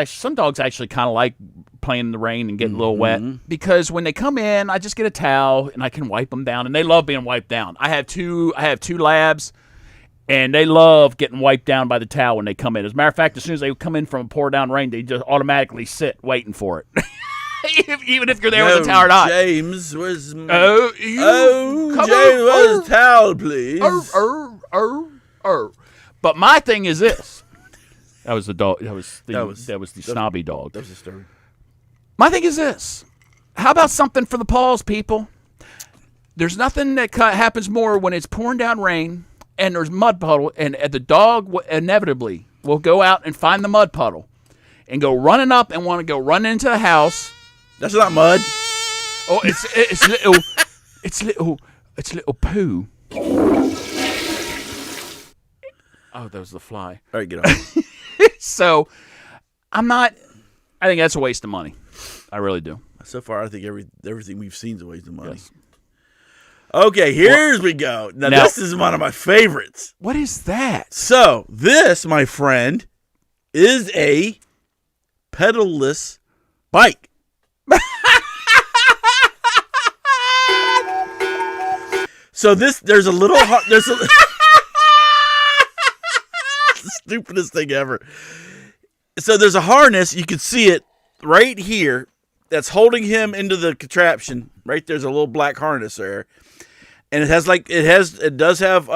Some dogs actually kind of like playing in the rain and getting a little wet because when they come in, I just get a towel and I can wipe them down, and they love being wiped down. I have two labs, and they love getting wiped down by the towel when they come in. As a matter of fact, as soon as they come in from a pour down rain, they just automatically sit waiting for it. Even if you're there with a towel or not. James, where's my... Come James, where's the towel, please? But my thing is this. That was the dog. That was the snobby dog. That was the story. My thing is this. How about something for the paws, people? There's nothing that happens more when it's pouring down rain and there's mud puddle, and the dog inevitably will go out and find the mud puddle and go running up and want to go run into the house. That's not mud. Oh, it's little poo. Oh, that was the fly. All right, get on. So, I think that's a waste of money. I really do. So far, I think everything we've seen is a waste of money. Yes. Okay, here we go. Now, this is one of my favorites. What is that? So, this, my friend, is a pedalless bike. So there's a little it's the stupidest thing ever. So there's a harness, you can see it right here, that's holding him into the contraption. Right there's a little black harness there. And it does have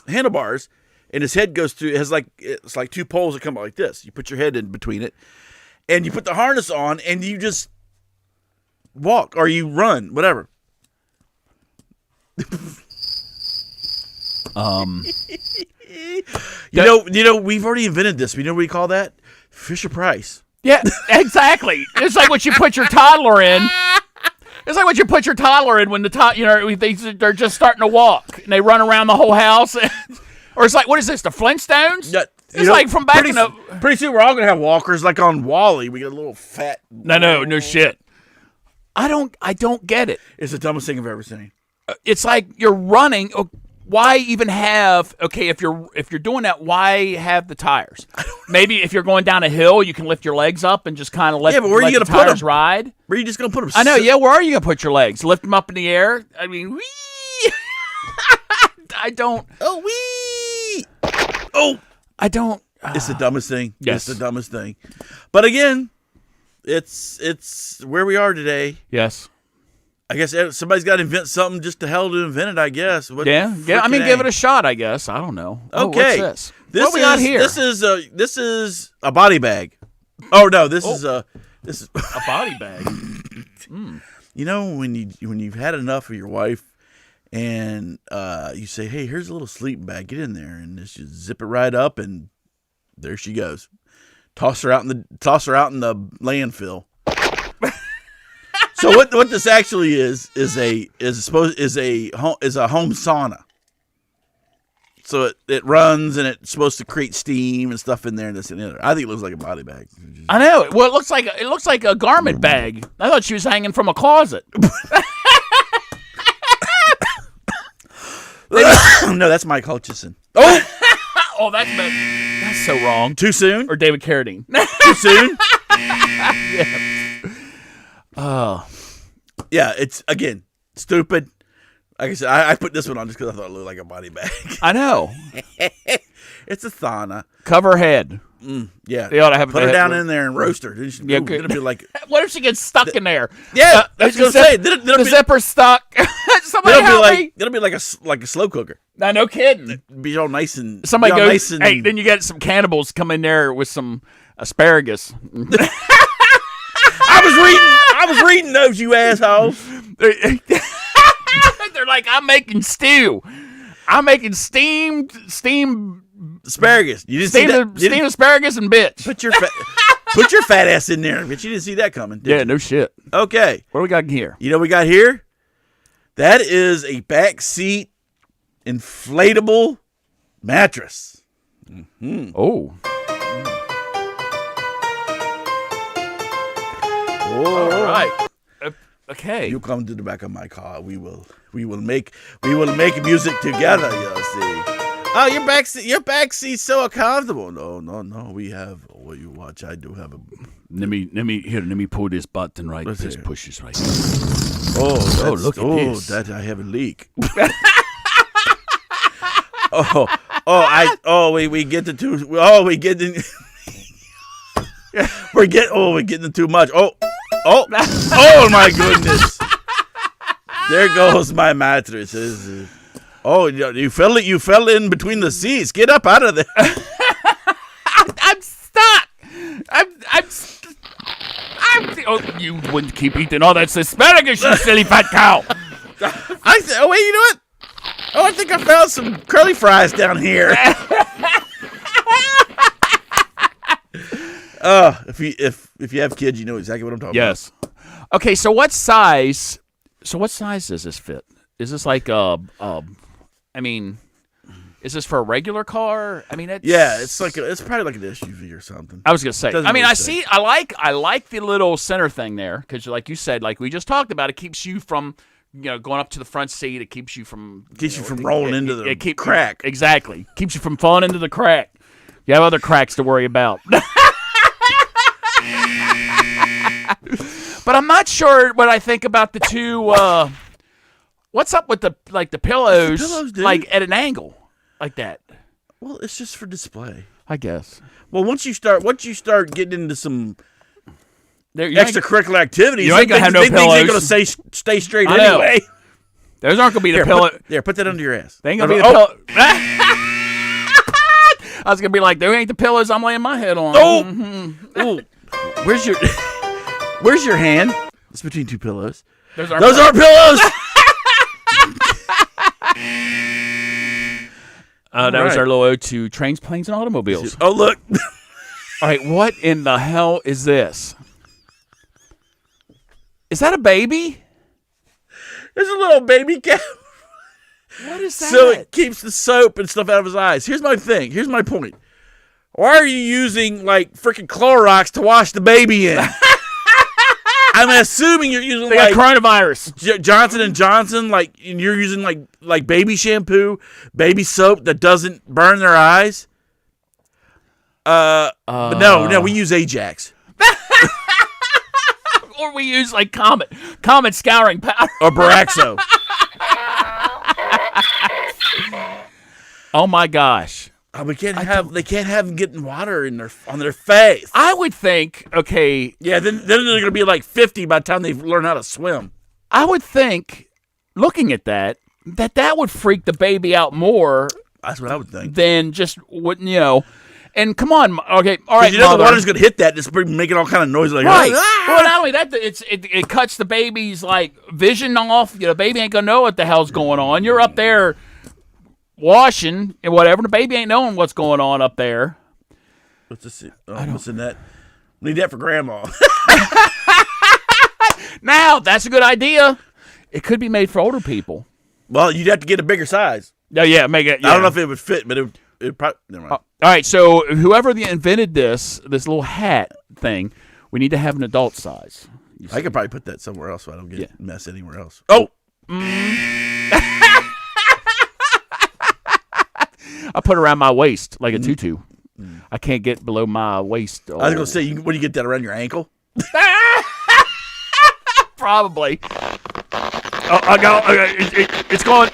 handlebars, and his head goes through. It's like two poles that come out like this. You put your head in between it, and you put the harness on, and you just walk or you run, whatever. You know, we've already invented this. You know what we call that? Fisher Price. Yeah, exactly. It's like what you put your toddler in. It's like what you put your toddler in when they're just starting to walk and they run around the whole house. Or it's like, what is this, the Flintstones? Yeah, it's like from back in the... Pretty soon we're all going to have walkers like on Wall-E. We get a little fat... No shit. I don't get it. It's the dumbest thing I've ever seen. It's like you're running. Why even have? Okay, if you're doing that, why have the tires? Maybe if you're going down a hill, you can lift your legs up and just kind of let, but where are you the gonna tires ride. Where are you just going to put them? I know. Yeah, where are you gonna put your legs? Lift them up in the air? I mean, wee. I don't. Oh, wee. Oh, I don't. It's the dumbest thing. Yes. It's the dumbest thing. But again, it's where we are today. Yes. I guess somebody's got to invent something just to hell to invent it, I guess. Yeah. I mean, give it a shot, I guess. I don't know. Okay. What's this? What we got here? This is a body bag. Oh no, this is a body bag. You know, when you've had enough of your wife and you say, "Hey, here's a little sleeping bag. Get in there," and just zip it right up, and there she goes. Toss her out in the landfill. So what this actually is a home sauna. So it runs and it's supposed to create steam and stuff in there and this and the other. I think it looks like a body bag. I know. Well, it looks like a garment bag. I thought she was hanging from a closet. No, that's Mike Hutchison. Oh, that's so wrong. Too soon? Or David Carradine. Too soon? Yeah. Oh. Yeah, it's, again, stupid. Like I said, I put this one on just because I thought it looked like a body bag. I know. It's a sauna. Cover her head. Yeah. They ought to have put her down in there and roast her. Yeah, it'll be like... What if she gets stuck in there? Yeah, I was going to say. The zipper's stuck. Somebody help me. It'll be like a slow cooker. No kidding. It'll be all nice and... Somebody goes, hey, then you get some cannibals come in there with some asparagus. I was reading those, you assholes. They're like, I'm making stew. I'm making steamed asparagus. You didn't see that? Steamed asparagus and bitch. Put your fat ass in there, but you didn't see that coming. Did you? No shit. Okay. What do we got here? You know what we got here? That is a Backseat inflatable mattress. Mm-hmm. Oh. All right. Okay. You come to the back of my car. We will make music together. You see. Oh, your backseat's so uncomfortable. No. We have. Oh, you watch. I do have a. Let me pull this button right. This pushes right. Oh, look at this. That I have a leak. we get the too. We getting too much. Oh my goodness. There goes my mattress. Oh, you fell in between the seats. Get up out of there. I'm stuck. Oh, you wouldn't keep eating all that asparagus, you silly fat cow. Wait, you know what? Oh, I think I found some curly fries down here. If you have kids, you know exactly what I'm talking about. Yes. Okay, so what size does this fit? Is this like is this for a regular car? I mean, it's probably like an SUV or something. I was gonna say. I like the little center thing there because, like you said, like we just talked about, it keeps you from going up to the front seat. It keeps you from rolling into the crack. Exactly, keeps you from falling into the crack. You have other cracks to worry about. But I'm not sure what I think about the two. What's up with the pillows? Like at an angle, like that. Well, it's just for display, I guess. Well, once you start getting into some extracurricular activities, you ain't gonna have no pillows. Things ain't gonna stay straight anyway. Those aren't gonna be the pillow. Put that under your ass. They ain't gonna be the pillow. I was gonna be like, there ain't the pillows I'm laying my head on. Oh, where's your hand? It's between two pillows. Those aren't pillows. That was our little ode to trains, planes, and automobiles. Oh, look. All right, what in the hell is this? Is that a baby? There's a little baby cat. What is that? So it keeps the soap and stuff out of his eyes. Here's my thing. Here's my point. Why are you using, like, freaking Clorox to wash the baby in? I'm assuming you're using, They got coronavirus. Johnson & Johnson, like, and you're using, like baby shampoo, baby soap that doesn't burn their eyes. But no, we use Ajax. Or we use, like, Comet scouring powder. Or Baraxo. Oh, my gosh. They can't have them getting water on their face. I would think, okay. Yeah, then they're going to be like 50 by the time they learn how to swim. I would think, looking at that would freak the baby out more. That's what I would think. Than just, and come on, okay, all right, the water's going to hit that, it's making all kind of noise like right. Ah! Well, not only that, it cuts the baby's, like, vision off. The baby ain't going to know what the hell's going on. You're up there washing and whatever. The baby ain't knowing what's going on up there. What's this? What's in that? Need that for grandma. Now, that's a good idea. It could be made for older people. Well, you'd have to get a bigger size. Yeah, make it. Yeah. I don't know if it would fit, but it probably. Never mind. All right, so whoever invented this little hat thing, we need to have an adult size. I could probably put that somewhere else so I don't get mess anywhere else. Oh. I put it around my waist like a tutu. I can't get below my waist. I was going to say, what do you get that around your ankle? Probably. Oh, I got. It's going.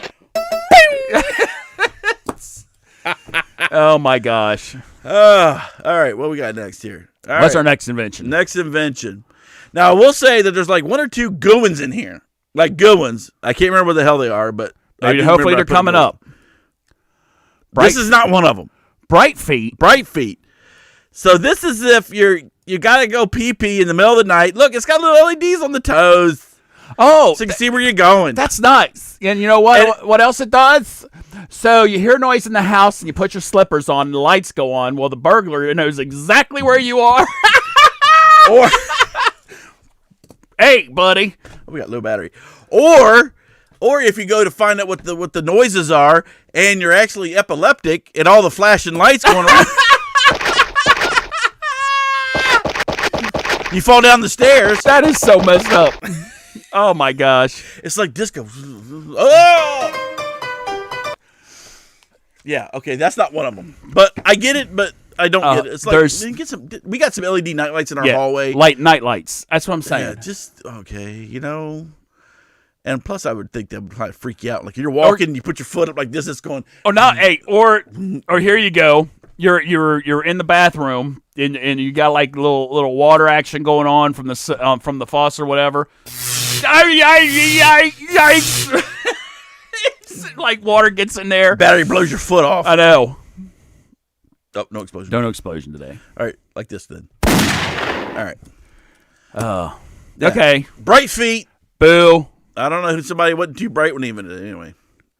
Oh my gosh. All right, what we got next here? What's our next invention? Next invention. Now, I will say that there's like one or two good ones in here. Like good ones. I can't remember what the hell they are, but hopefully they're coming up. This is not one of them. Bright feet. Bright feet. So this is if you got to go pee-pee in the middle of the night. Look, it's got little LEDs on the toes. Oh. So you can see where you're going. That's nice. And you know what? What else it does? So you hear noise in the house and you put your slippers on and the lights go on. Well, the burglar knows exactly where you are. Or, hey, buddy. We got low battery. Or if you go to find out what the noises are and you're actually epileptic and all the flashing lights going on. You fall down the stairs. That is so messed up. Oh my gosh. It's like disco. Oh! Yeah, okay, that's not one of them. But I get it, but I don't get it. It's like we got some LED night lights in our hallway. Night lights. That's what I'm saying. Yeah, just okay, And plus, I would think that would kind of freak you out. Like you're walking, you put your foot up like this, it's going. Oh no! Hey, or here you go. You're in the bathroom and you got like little water action going on from the faucet or whatever. Yikes! Like water gets in there. Battery blows your foot off. I know. Oh, no explosion. No explosion today. All right, like this then. All right. Okay. Bright feet. Boo. I don't know who somebody wasn't too bright when even anyway.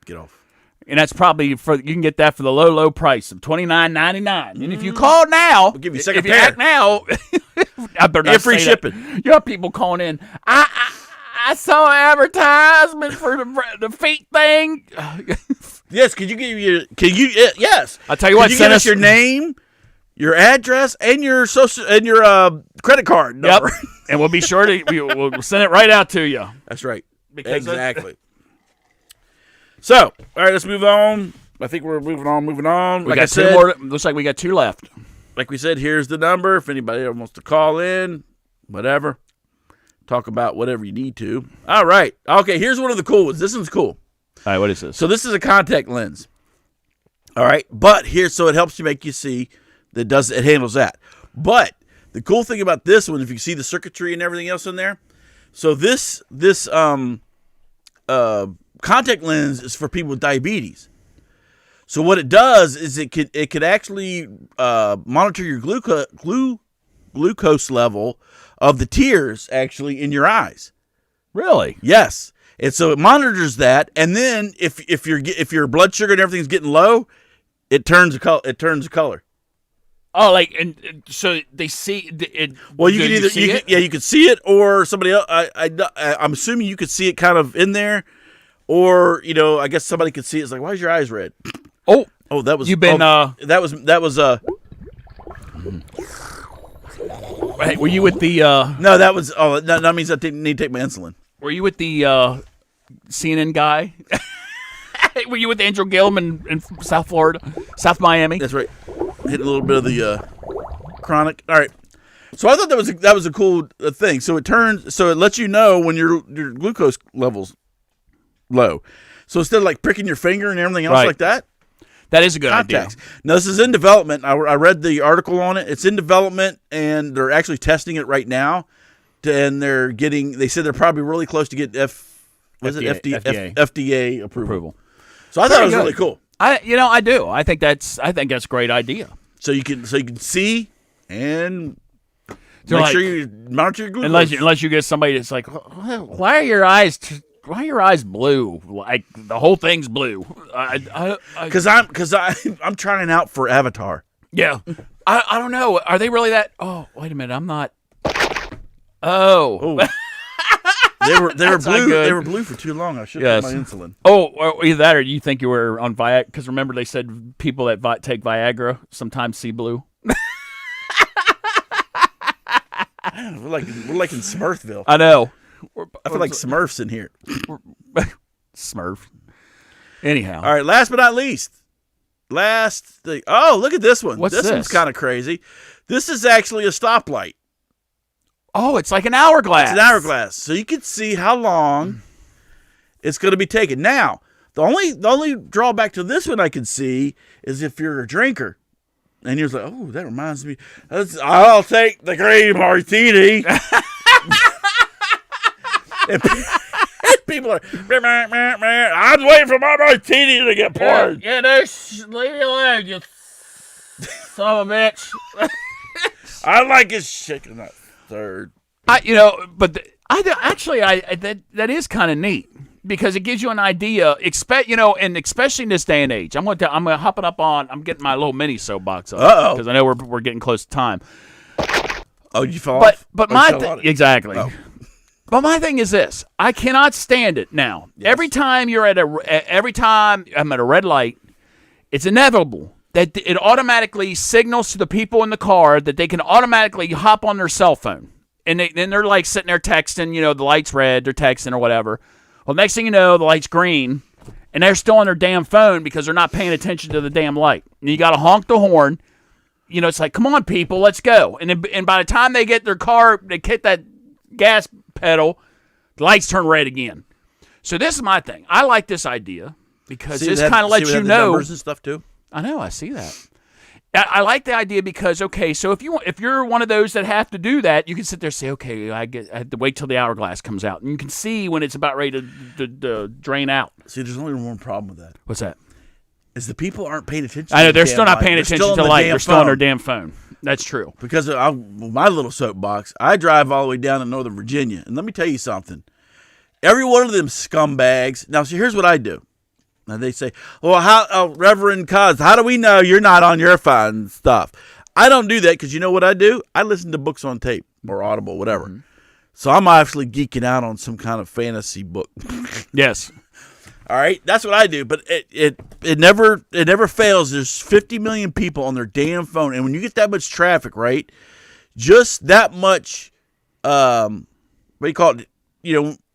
Get off. And that's probably you can get that for the low price of $29.99. And if you call now, we'll give you a second if you act now, I better not get free say shipping. That. You have people calling in. I saw an advertisement for the feet thing. Yes, yes. I'll tell you what. Could you give us your name, your address, and your social and your credit card number. Yep. And we'll be sure to we'll send it right out to you. That's right. Because exactly. So, all right, let's move on. I think we're moving on. We got two more. Looks like we got two left. Like we said, here's the number. If anybody ever wants to call in, whatever, talk about whatever you need to. All right. Okay, here's one of the cool ones. This one's cool. All right, what is this? So this is a contact lens. All right, but so it helps you make you see it handles that. But the cool thing about this one, if you see the circuitry and everything else in there, so this contact lens is for people with diabetes. So what it does is it could actually monitor your glucose level of the tears actually in your eyes. Really? Yes. And so it monitors that, and then if your blood sugar and everything's getting low, it turns a color. Oh, like and so they see it. Well, you can either see it? you could see it, or somebody else. I'm assuming you could see it kind of in there, or I guess somebody could see it. It's like, why is your eyes red? Oh, that was you've been. That was. Hey, were you with the? No, that was. Oh, that means I need to take my insulin. Were you with the CNN guy? Were you with Andrew Gilliam in South Florida, South Miami? That's right. Hit a little bit of the chronic. All right. So I thought that was a cool thing. So it lets you know when your glucose level's low. So instead of like pricking your finger and everything else like that, that is a good contacts. idea. Now this is in development. I read the article on it. It's in development and they're actually testing it right now. And they said they're probably really close to get FDA approval. So I thought it was really cool. I do. I think that's a great idea. So you can see and So make sure you monitor your glucose. Unless you get somebody that's like, why are your eyes blue? Like the whole thing's blue. Because I'm trying out for Avatar. Yeah. I don't know. Are they really that? Oh, wait a minute. I'm not. Oh. They were That's not blue. good. They were blue for too long. I should have my insulin. Oh, or either that or you think you were on Viagra. Because remember they said people that take Viagra sometimes see blue. We're like in Smurfville. I know. I feel like Smurfs in here. Smurf. Anyhow. All right, last but not least. Last thing. Oh, look at this one. What's this? One's kind of crazy. This is actually a stoplight. Oh, it's like an hourglass. It's an hourglass. So you can see how long it's going to be taking. Now, the only drawback to this one I can see is if you're a drinker. And you're like, oh, that reminds me. I'll take the green martini. And people are, I'm waiting for my martini to get poured. Yeah, leave me alone, you son of a bitch. I like his chicken nut third. That is kind of neat because it gives you an idea. And especially in this day and age, I'm gonna hop it up on. I'm getting my little mini soapbox up because I know we're getting close to time. Oh, you fell off. But exactly. Oh. But my thing is this: I cannot stand it now. Yes. Every time I'm at a red light, it's inevitable that it automatically signals to the people in the car that they can automatically hop on their cell phone. And then they're like sitting there texting, the light's red, they're texting or whatever. Well, next thing you know, the light's green, and they're still on their damn phone because they're not paying attention to the damn light. And you got to honk the horn. It's like, come on, people, let's go. And by the time they get their car, they hit that gas pedal, the lights turn red again. So this is my thing. I like this idea because this kind of lets you know. Numbers and stuff too. I know. I see that. I like the idea because so if you're one of those that have to do that, you can sit there and say, okay, I have to wait till the hourglass comes out, and you can see when it's about ready to drain out. See, there's only one problem with that. What's that? Is the people aren't paying attention. I know they're still not paying attention to the light. They're still on their damn phone. That's true. Because my little soapbox, I drive all the way down to Northern Virginia, and let me tell you something. Every one of them scumbags. Now, see, here's what I do. Now they say, well, Reverend Cuz, how do we know you're not on your phone stuff? I don't do that because you know what I do? I listen to books on tape or Audible, whatever. Mm-hmm. So I'm actually geeking out on some kind of fantasy book. Yes. All right, that's what I do. But it never fails. There's 50 million people on their damn phone, and when you get that much traffic, right? Just that much, what do you call it?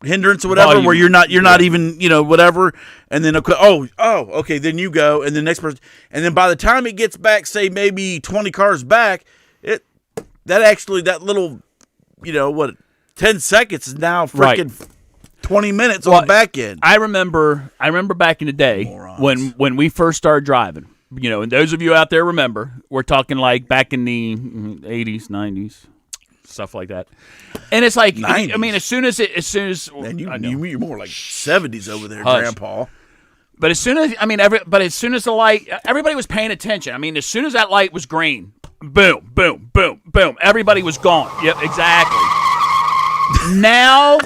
Hindrance or whatever, volume. Where you're not even, whatever. And then, okay, then you go, and the next person. And then by the time it gets back, say maybe 20 cars back, that little, 10 seconds is now freaking 20 minutes on the back end. I remember back in the day when we first started driving, and those of you out there remember, we're talking like back in the 80s, 90s. Stuff like that, and it's like 90s. I mean, as soon as man, you're more like 70s over there, Grandpa. But as soon as the light, everybody was paying attention. I mean, as soon as that light was green, boom, boom, boom, boom, everybody was gone. Yep, exactly. Now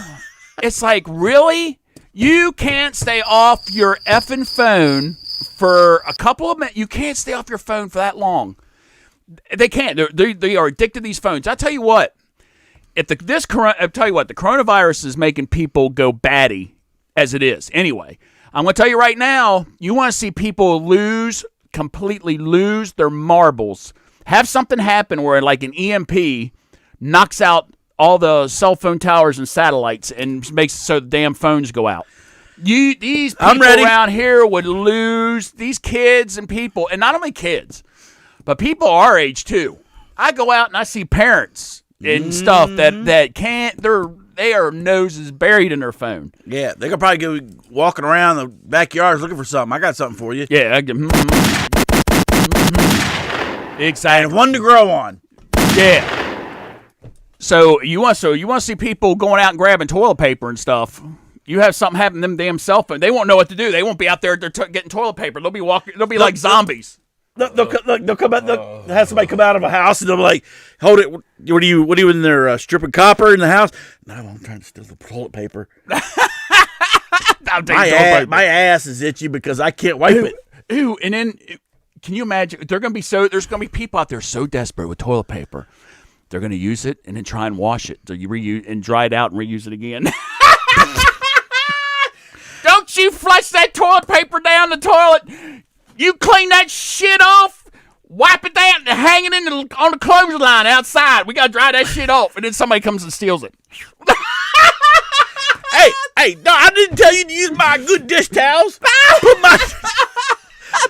it's like, really, you can't stay off your effing phone for a couple of minutes. You can't stay off your phone for that long. They can't. They are addicted to these phones. I tell you what. I tell you what. The coronavirus is making people go batty as it is. Anyway, I'm going to tell you right now. You want to see people completely lose their marbles. Have something happen where like an EMP knocks out all the cell phone towers and satellites and makes it so the damn phones go out. These people around here would lose, these kids and people, and not only kids, but people our age too. I go out and I see parents and stuff that can't, they are noses buried in their phone. Yeah, they could probably go walking around the backyards looking for something. I got something for you. Yeah. Exactly. And one to grow on. Yeah. So you want to see people going out and grabbing toilet paper and stuff. You have something happen to them damn cell phone. They won't know what to do. They won't be out there getting toilet paper. They'll be walking. They'll be like zombies. They'll come out. They'll have somebody come out of a house and they'll be like, "Hold it! What are you in there stripping copper in the house?" No, I'm trying to steal the toilet paper. My ass is itchy because I can't wipe it. Ooh, and then can you imagine? There's gonna be people out there so desperate with toilet paper, they're gonna use it and then try and wash it. So you reuse and dry it out and reuse it again. Don't you flush that toilet paper down the toilet? You clean that shit off, wipe it down, and hang it on the clothesline outside. We gotta dry that shit off, and then somebody comes and steals it. Hey, no, I didn't tell you to use my good dish towels.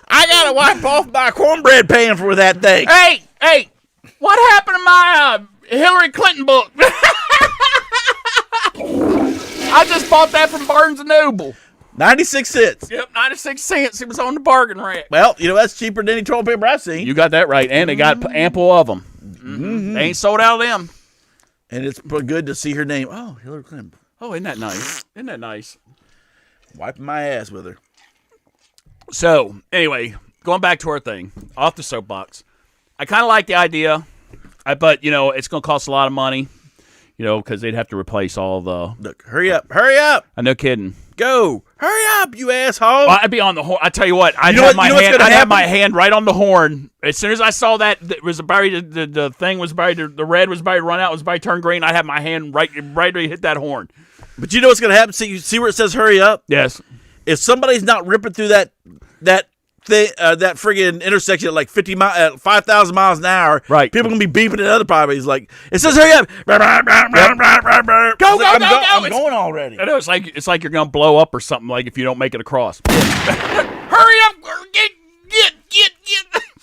I gotta wipe off my cornbread pan for that thing. Hey, what happened to my Hillary Clinton book? I just bought that from Barnes & Noble. 96 cents. Yep, 96 cents. It was on the bargain rack. Well, that's cheaper than any toilet paper I've seen. You got that right, and they got ample of them. They ain't sold out of them. And it's good to see her name. Oh, Hillary Clinton. Oh, isn't that nice? Isn't that nice? Wiping my ass with her. So, anyway, going back to our thing, off the soapbox. I kind of like the idea, but, it's going to cost a lot of money, because they'd have to replace all the... Look, hurry up. I'm no kidding. Go. Hurry up, you asshole. Well, I'd be on the horn. I tell you what, I'd have my hand right on the horn. As soon as I saw that it was buried, the thing was buried, the red was buried, run out, was buried, turn green, I'd have my hand right to hit that horn. But you know what's going to happen? See where it says hurry up? Yes. If somebody's not ripping through that friggin' intersection at like 5,000 miles an hour, right? People are gonna be beeping at other properties like it says hurry up. Go. I'm going already. I know it's like you're gonna blow up or something. Like if you don't make it across. Hurry up!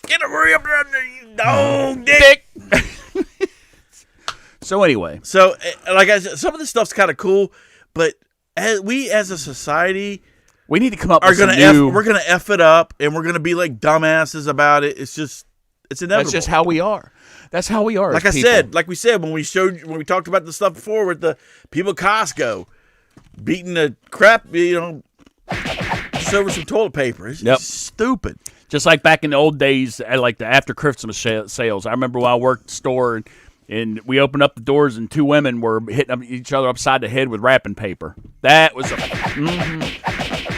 Get hurry up down there, you dog dick. So anyway, like I said, some of this stuff's kind of cool, but as a society. We need to come up with we're going to F it up, and we're going to be like dumbasses about it. It's inevitable. That's just how we are. That's how we are. Like we said, when we talked about the stuff before with the people at Costco beating the crap, just over some toilet paper. It's stupid. Just like back in the old days, at like the after Christmas sales. I remember when I worked the store and we opened up the doors and two women were hitting each other upside the head with wrapping paper. That was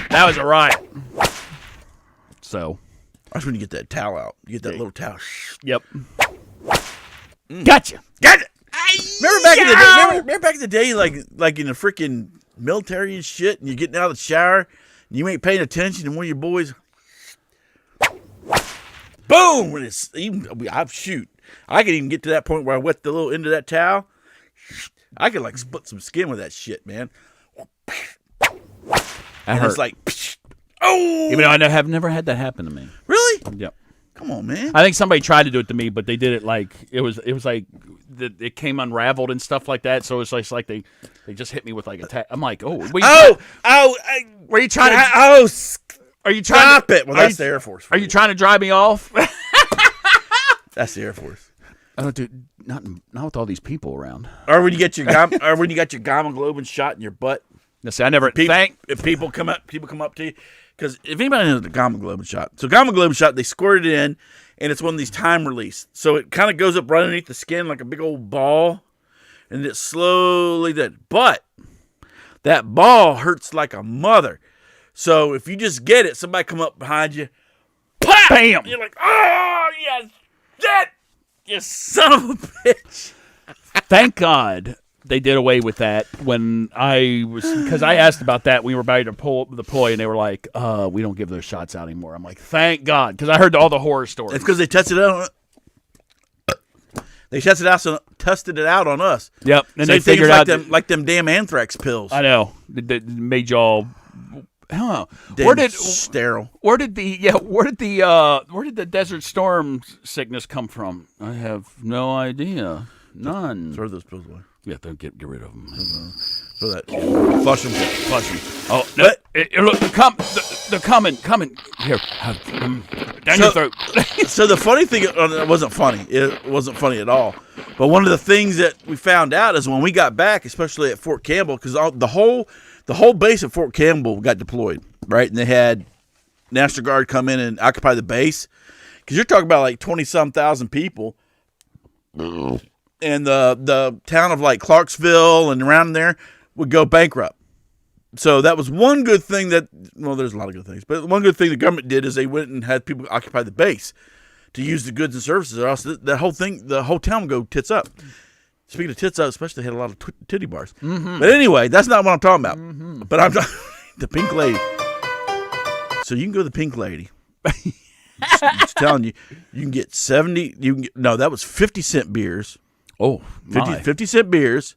that was a riot. So. That's when you get that towel out. You get that little towel. Yep. Gotcha. Remember back in the day, like in the freaking military and shit, and you're getting out of the shower, and you ain't paying attention, and one of your boys, boom! When I could even get to that point where I wet the little end of that towel. I could like split some skin with that shit, man. It's like, oh! Even though I have never had that happen to me. Really? Yep. Come on, man. I think somebody tried to do it to me, but they did it like it was like it came unraveled and stuff like that. So it's like they just hit me with like a I'm like, oh, were you trying to? Are you trying? Stop it! Well, that's the Air Force. Are you trying to drive me off? That's the Air Force. Oh, dude, not with all these people around. Or when you get your gamma globin shot in your butt. Now, see, I never if people come up to you, because if anybody knows the gamma globin shot, so gamma globin shot, they squirt it in, and it's one of these time release. So it kind of goes up right underneath the skin like a big old ball, and it slowly does. But that ball hurts like a mother. So if you just get it, somebody come up behind you, Bam! you're like, oh, yes, that, you son of a bitch. Thank God they did away with that when because I asked about that. We were about to deploy, and they were like, we don't give those shots out anymore. I'm like, thank God, because I heard all the horror stories. It's because they tested it out. They tested it out on us. Yep, and Same they figured thing out like them damn anthrax pills. I know that made y'all. Huh. Damn sterile. Where did the Desert Storm sickness come from? I have no idea. None. Throw those pills away. Yeah, don't get rid of them. Throw that. Flush them. Flush them. Oh no! Look, they're coming. Here, down your throat. So the funny thing, it wasn't funny. It wasn't funny at all. But one of the things that we found out is when we got back, especially at Fort Campbell, because the whole base at Fort Campbell got deployed, right? And they had National Guard come in and occupy the base. Because you're talking about like 20-some thousand people. And the town of like Clarksville and around there would go bankrupt. So that was one good thing there's a lot of good things, but one good thing the government did is they went and had people occupy the base to use the goods and services, or else the whole town would go tits up. Speaking of tits up, especially, they had a lot of titty bars. Mm-hmm. But anyway, that's not what I'm talking about. Mm-hmm. But I'm talking the Pink Lady. So you can go to the Pink Lady. Just telling you, you can get 70. That was 50-cent beers. Oh, 50-cent beers,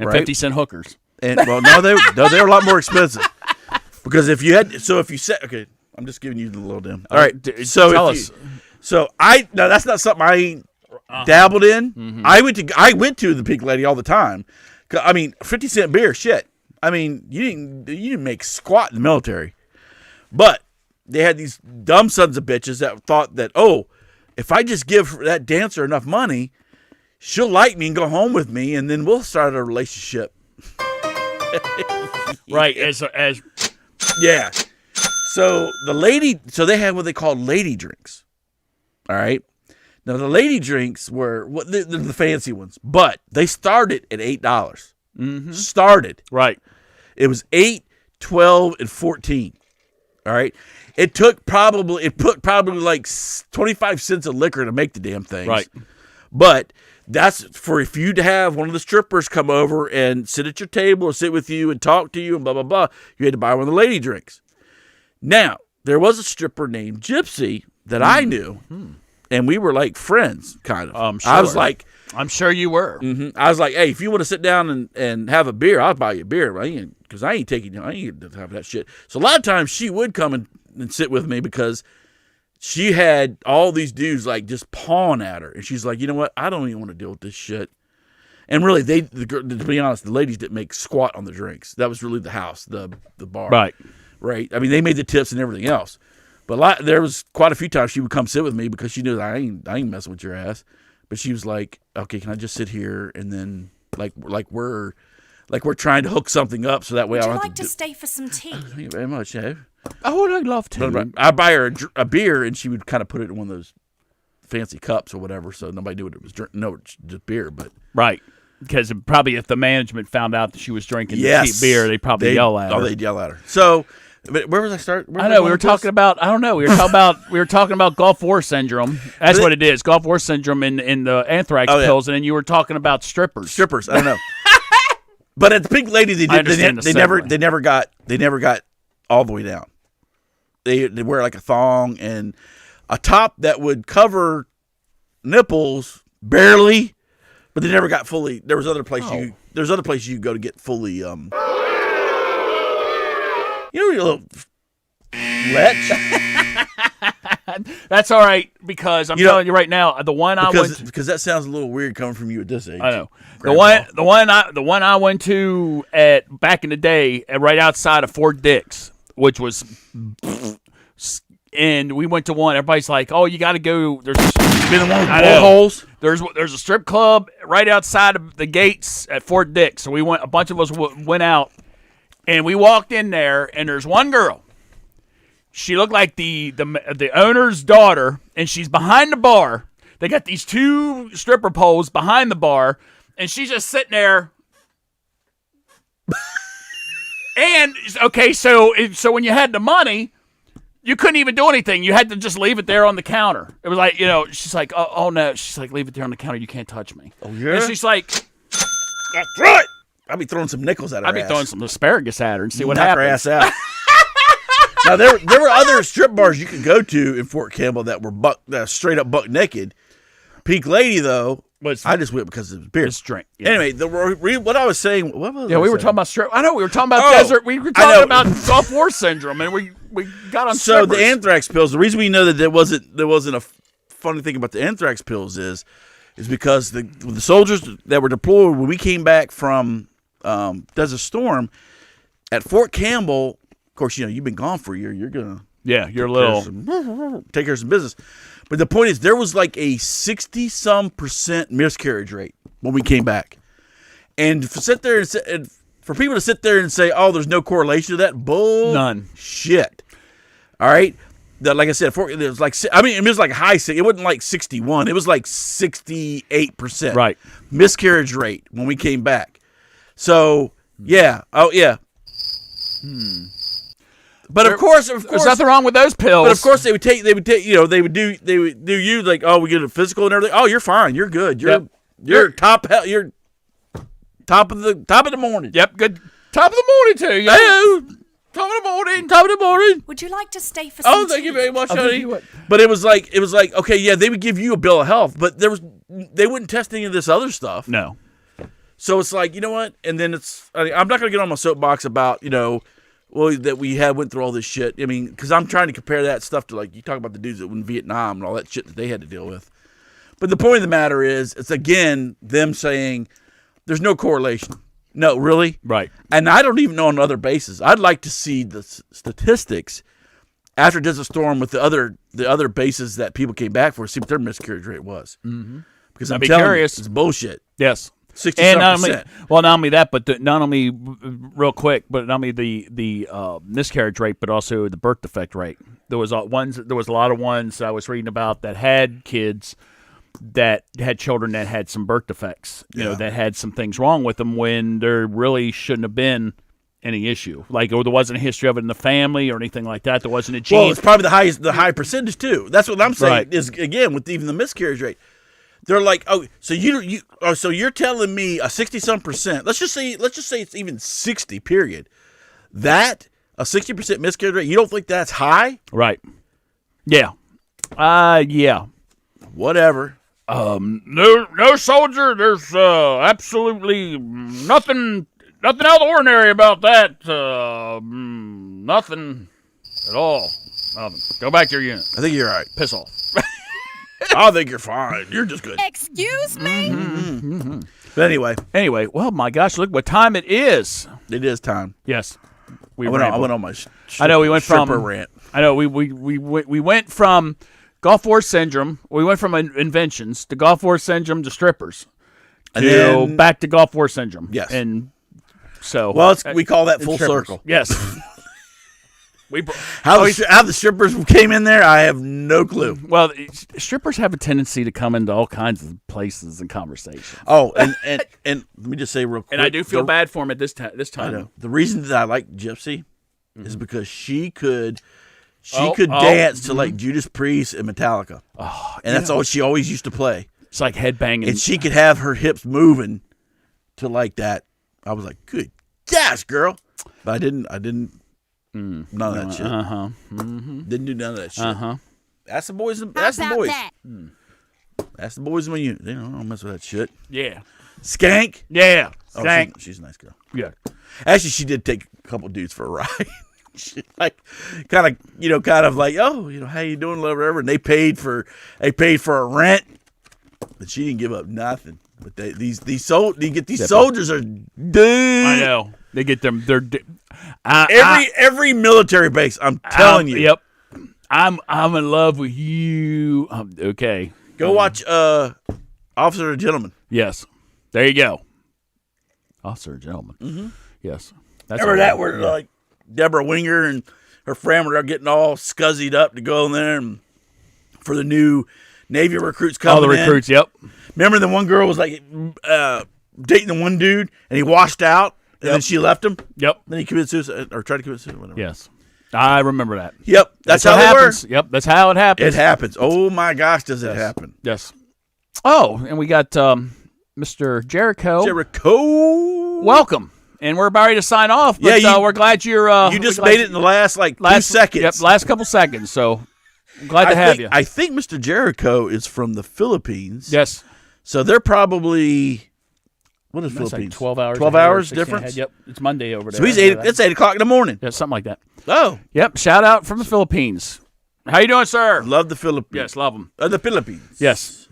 and right? 50-cent hookers. And no, they were a lot more expensive. Because if you said, okay, I'm just giving you the little dim. All right, so tell us. That's not something I dabbled in. Mm-hmm. I went to the Pink Lady all the time. I mean, 50-cent beer, shit. I mean, you didn't make squat in the military, but they had these dumb sons of bitches that thought that, oh, if I just give that dancer enough money, she'll like me and go home with me, and then we'll start a relationship. Right, as yeah. So they had what they called lady drinks. All right. Now the lady drinks were the fancy ones, but they started at $8. Mm-hmm. Started right. It was 8, 12, and 14. All right. It took probably like 25 cents of liquor to make the damn things. Right. But that's for if you to have one of the strippers come over and sit at your table or sit with you and talk to you and blah, blah, blah. You had to buy one of the lady drinks. Now, there was a stripper named Gypsy that I knew, and we were like friends, kind of. Sure. I was like, I'm sure you were. Mm-hmm. I was like, hey, if you want to sit down and have a beer, I'll buy you a beer. Because I ain't have that shit. So a lot of times she would come and sit with me because she had all these dudes like just pawing at her. And she's like, you know what? I don't even want to deal with this shit. And really, to be honest, the ladies didn't make squat on the drinks. That was really the house, the bar. Right. I mean, they made the tips and everything else. But there was quite a few times she would come sit with me because she knew that I ain't messing with your ass. But she was like, okay, can I just sit here? And then like we're trying to hook something up so that way I don't have to stay for some tea? Thank you very much, Dave. I would love to. I buy her a beer, and she would kind of put it in one of those fancy cups or whatever, so nobody knew what it was. No, it's just beer, but right. Because probably if the management found out that she was drinking cheap beer, they'd probably yell at her. Oh, they'd yell at her. So, but where was I start? I know we were talking about. I don't know. We were talking about Gulf War syndrome. That's what it is. Gulf War syndrome in the anthrax pills, and then you were talking about strippers. Strippers. I don't know. But at the Pink Lady, they never got all the way down. They wear like a thong and a top that would cover nipples barely, but they never got fully. There was other places you go to get fully. You know, your little lech. That's all right because I'm telling you right now, the one I went to, because that sounds a little weird coming from you at this age. I know. Grandpa. The one I went to back in the day, right outside of Fort Dix, which was, and we went to one. Everybody's like, "Oh, you got to go." There's been one with holes. There's a strip club right outside of the gates at Fort Dix. So we went. A bunch of us went out, and we walked in there, and there's one girl. She looked like the owner's daughter, and she's behind the bar. They got these two stripper poles behind the bar, and she's just sitting there. And okay, so when you had the money, you couldn't even do anything. You had to just leave it there on the counter. It was like, she's like, oh no. She's like, leave it there on the counter. You can't touch me. Oh, yeah? And she's like, throw it. I'd be throwing some nickels at her I'd be ass. throwing some asparagus at her and see what Knock happens. her ass out. Now, there were other strip bars you could go to in Fort Campbell that were straight up buck naked. Pink Lady, though, I just went because it was beer. It's drink. Yeah. Anyway, what I was saying, what was Yeah, I we were saying? talking about strip. I know, we were talking about desert. We were talking about Gulf War syndrome, and we got on So strippers. the anthrax pills, the reason we know that there wasn't a funny thing about the anthrax pills is because the soldiers that were deployed when we came back from Desert Storm at Fort Campbell, of course, you've been gone for a year. You're going to you're a little. take care of some business. But the point is, there was like a 60-some% miscarriage rate when we came back. And for people to sit there and say, oh, there's no correlation to that, None. Shit. All right? Like I said, it was like, it was like high, it wasn't like 61. It was like 68%. Right. Miscarriage rate when we came back. So, yeah. Oh, yeah. But of course, There's nothing wrong with those pills. but of course they would do you like, oh, we get a physical and everything. Oh, you're fine. You're good. You're top of the morning. Yep, good. Top of the morning too. Yeah. Hello. Top of the morning. Would you like to stay for some Oh, tea? thank you very much, honey. But it was like, okay, yeah, they would give you a bill of health, but they wouldn't test any of this other stuff. No. So it's like, you know what? And then I'm not going to get on my soapbox about, that we went through all this shit. I mean, because I'm trying to compare that stuff to, like, you talk about the dudes that went in Vietnam and all that shit that they had to deal with. But the point of the matter is, it's again them saying there's no correlation. No, really? Right. And I don't even know on other bases. I'd like to see the statistics after Desert Storm with the other bases that people came back for, see what their miscarriage rate was. Mm-hmm. Because I'm telling curious. you, it's bullshit. Yes. 60%. And not only that, but not only real quick, but not only the miscarriage rate, but also the birth defect rate. There was a lot of ones I was reading about that had kids that had children that had some birth defects, that had some things wrong with them when there really shouldn't have been any issue. Like, or there wasn't a history of it in the family or anything like that. There wasn't a gene. Well, it's probably the high percentage too. That's what I'm saying. Right. Is again with even the miscarriage rate. They're like, oh, so so you're telling me a 60-some%. Let's just say it's even 60. Period. That a 60% miscarriage rate. You don't think that's high? Right. Yeah. Yeah. Whatever. No soldier. There's absolutely nothing out of the ordinary about that. Nothing at all. Nothing. Go back to your unit. I think you're right. Piss off. I think you're fine. You're just good. Excuse me? But anyway, Well, my gosh, look what time it is. it is time. Yes. I went on my I know we went from stripper rant. I know we went from Gulf War syndrome. We went from inventions to Gulf War syndrome to strippers, And to then- back to Gulf War syndrome. Yes. And so We call that and full strippers. circle. Yes. How the strippers came in there, I have no clue. Well, strippers have a tendency to come into all kinds of places and conversations. Oh, and let me just say real quick. And I do feel bad for him at this I time. know. The reason that I like Gypsy is because she could Oh, dance to like Judas Priest and Metallica. And that's all she always used to play. It's like headbanging. And she could have her hips moving to like that. I was like, good gosh, girl. But I didn't none of that shit. Didn't do none of that shit. That's the boys. That's the about boys. that? That's the boys when you don't mess with that shit. Yeah. Skank. Yeah. Oh, Thank. she's a nice girl. Yeah. Actually, she did take a couple dudes for a ride. She like kind of like, oh, how you doing, whatever. And they paid for a rent, but she didn't give up nothing. But these soldiers are dude. I know. They get them. They're every military base. I'm telling you. Yep. I'm in love with you. Okay. Go watch Officer and Gentleman. Yes. There you go. Officer and Gentleman. Mm-hmm. Yes. That's Remember that where like Deborah Winger and her friend were getting all scuzzied up to go in there and for the new Navy recruits coming in. All the recruits. Yep. Remember the one girl was like dating the one dude and he washed out And then she left him. Yep. Then he committed suicide or tried to commit suicide. Whatever. Yes. I remember that. Yep. That's how what they happens. were. Yep. That's how it happens. It happens. Oh my gosh, does it happen? Yes. Oh, and we got Mr. Jericho. Jericho. Welcome. And we're about ready to sign off, but we're glad you're... you just made it in the last, 2 seconds. Yep, last couple seconds, so I'm glad to have you. I think Mr. Jericho is from the Philippines. Yes. So they're probably... What is That's Philippines? like 12 hours. 12 ahead, hours 16 difference? ahead. Yep, it's Monday over there. So it's 8 o'clock in the morning. Yeah, something like that. Oh. Yep, shout out from the Philippines. How you doing, sir? Love the Philippines. Yes, love them. The Philippines. Yes.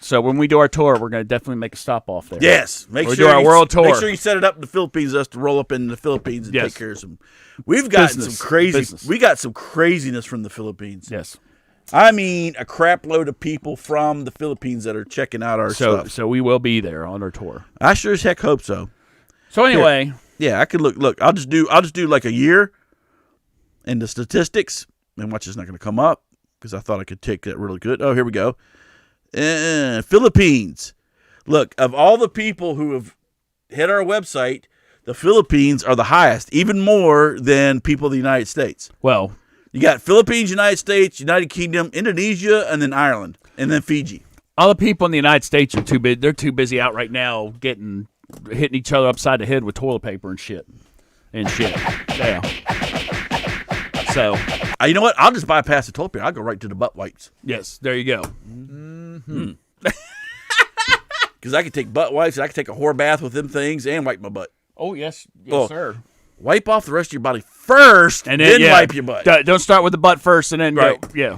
So when we do our tour, we're going to definitely make a stop off there. Yes. Make We'll sure do our world tour. Make sure you set it up in the Philippines, us to roll up in the Philippines and take care of some. We've gotten Business. some crazy. Business. We got some craziness from the Philippines. Yes. I mean, a crap load of people from the Philippines that are checking out our stuff. So we will be there on our tour. I sure as heck hope so. So anyway, Yeah, I could look. I'll just do like a year and the statistics, and watch, it's not going to come up because I thought I could take that really good. Oh, here we go. Philippines. Look, of all the people who have hit our website, the Philippines are the highest, even more than people of the United States. well, You got Philippines, United States, United Kingdom, Indonesia, and then Ireland, and then Fiji. all the people in the United States are too big. They're too busy out right now hitting each other upside the head with toilet paper and shit. Yeah. So, You know what? I'll just bypass the toilet paper. I'll go right to the butt wipes. yes, there you go. Because I can take butt wipes, and I can take a whore bath with them things and wipe my butt. Oh, yes, Oh. sir. Wipe off the rest of your body first, And then yeah, wipe your butt. Don't start with the butt first, and then Right. go.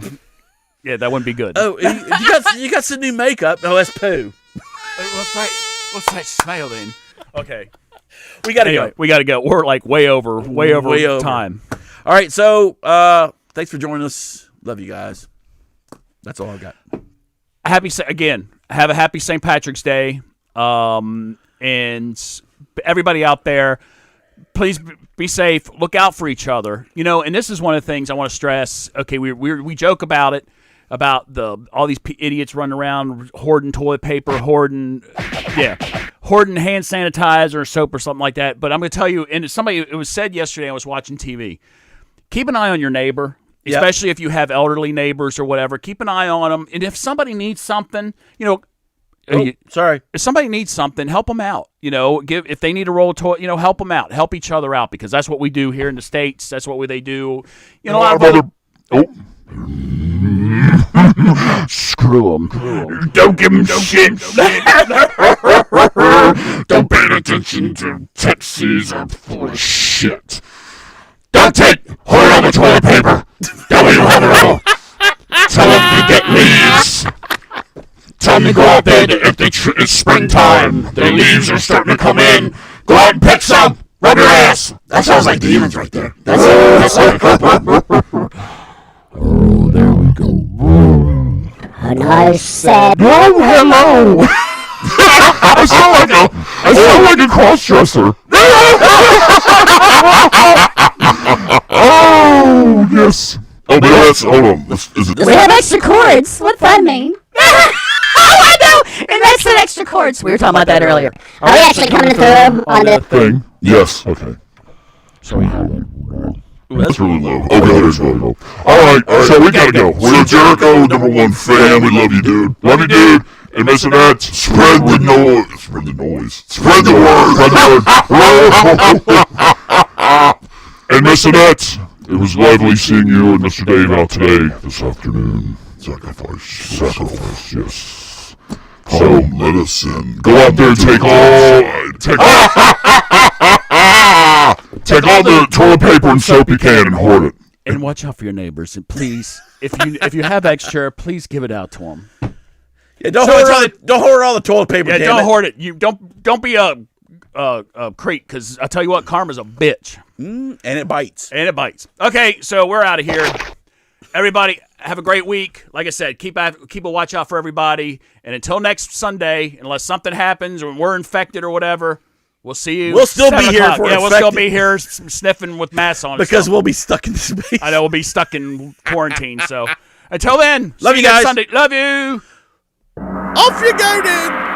Yeah, that wouldn't be good. Oh, you got some new makeup. Oh, that's poo. What's that smell then? Okay. We got to Anyway, go. we got to go. We're like way over Way over. time. All right, so thanks for joining us. Love you guys. That's all I've got. Have a happy St. Patrick's Day. And everybody out there, please be safe. Look out for each other. And this is one of the things I want to stress. Okay, we joke about it, about all these idiots running around hoarding toilet paper, hoarding hand sanitizer or soap or something like that. But I'm going to tell you, and it was said yesterday, I was watching TV, keep an eye on your neighbor, especially if you have elderly neighbors or whatever. Keep an eye on them. And if somebody needs something, Sorry. if somebody needs something, help them out. If they need a roll of toilet, help them out. Help each other out, because that's what we do here in the States. That's what they do. A lot of other... Screw them. Don't give them shit. Don't pay attention to taxis are full of shit. Don't hold on the toilet paper. Tell me you have it all. Tell them to get leaves. Tell them to go out there if it's springtime. Their leaves are starting to come in. Go out and pick some. Rub your ass. That sounds like demons right there. That's oh, there we go. And I said, Oh, hello! I sound like a cross-dresser. Oh, yes. Oh, but that's, hold on. Is it? we have extra chords. What's that mean? Oh, I know! And that's the extra chords. We were talking about that earlier. Are we actually coming through on the Thing? Yes. Okay. So we have it. That's really low. Okay, that is really low. All right, so we gotta go. We're Jericho, #1 fan. We love you, dude. Love you, dude. And Mr. That, spread the noise. Spread the noise. Spread the word. And Mr. That, it was lovely seeing you and Mr. Dave out today, this afternoon. Sacrifice, yes. So let us in. Go out there and take all the toilet paper and soap you can and hoard it. And watch out for your neighbors. And please, if you have extra, please give it out to them. Yeah, don't hoard all the toilet paper. Yeah, damn don't it. hoard it. You don't be a creep, because I tell you what, karma's a bitch. And it bites. Okay, so we're out of here. Everybody, have a great week. Like I said, keep a watch out for everybody. And until next Sunday, unless something happens or we're infected or whatever, we'll see you. We'll still be 7 here o'clock. if we're Yeah, we'll still infected. be here sniffing with masks on. Because we'll be stuck in space. I know we'll be stuck in quarantine. So until then, Love see you next guys. Sunday. Love you. Off you go, dude.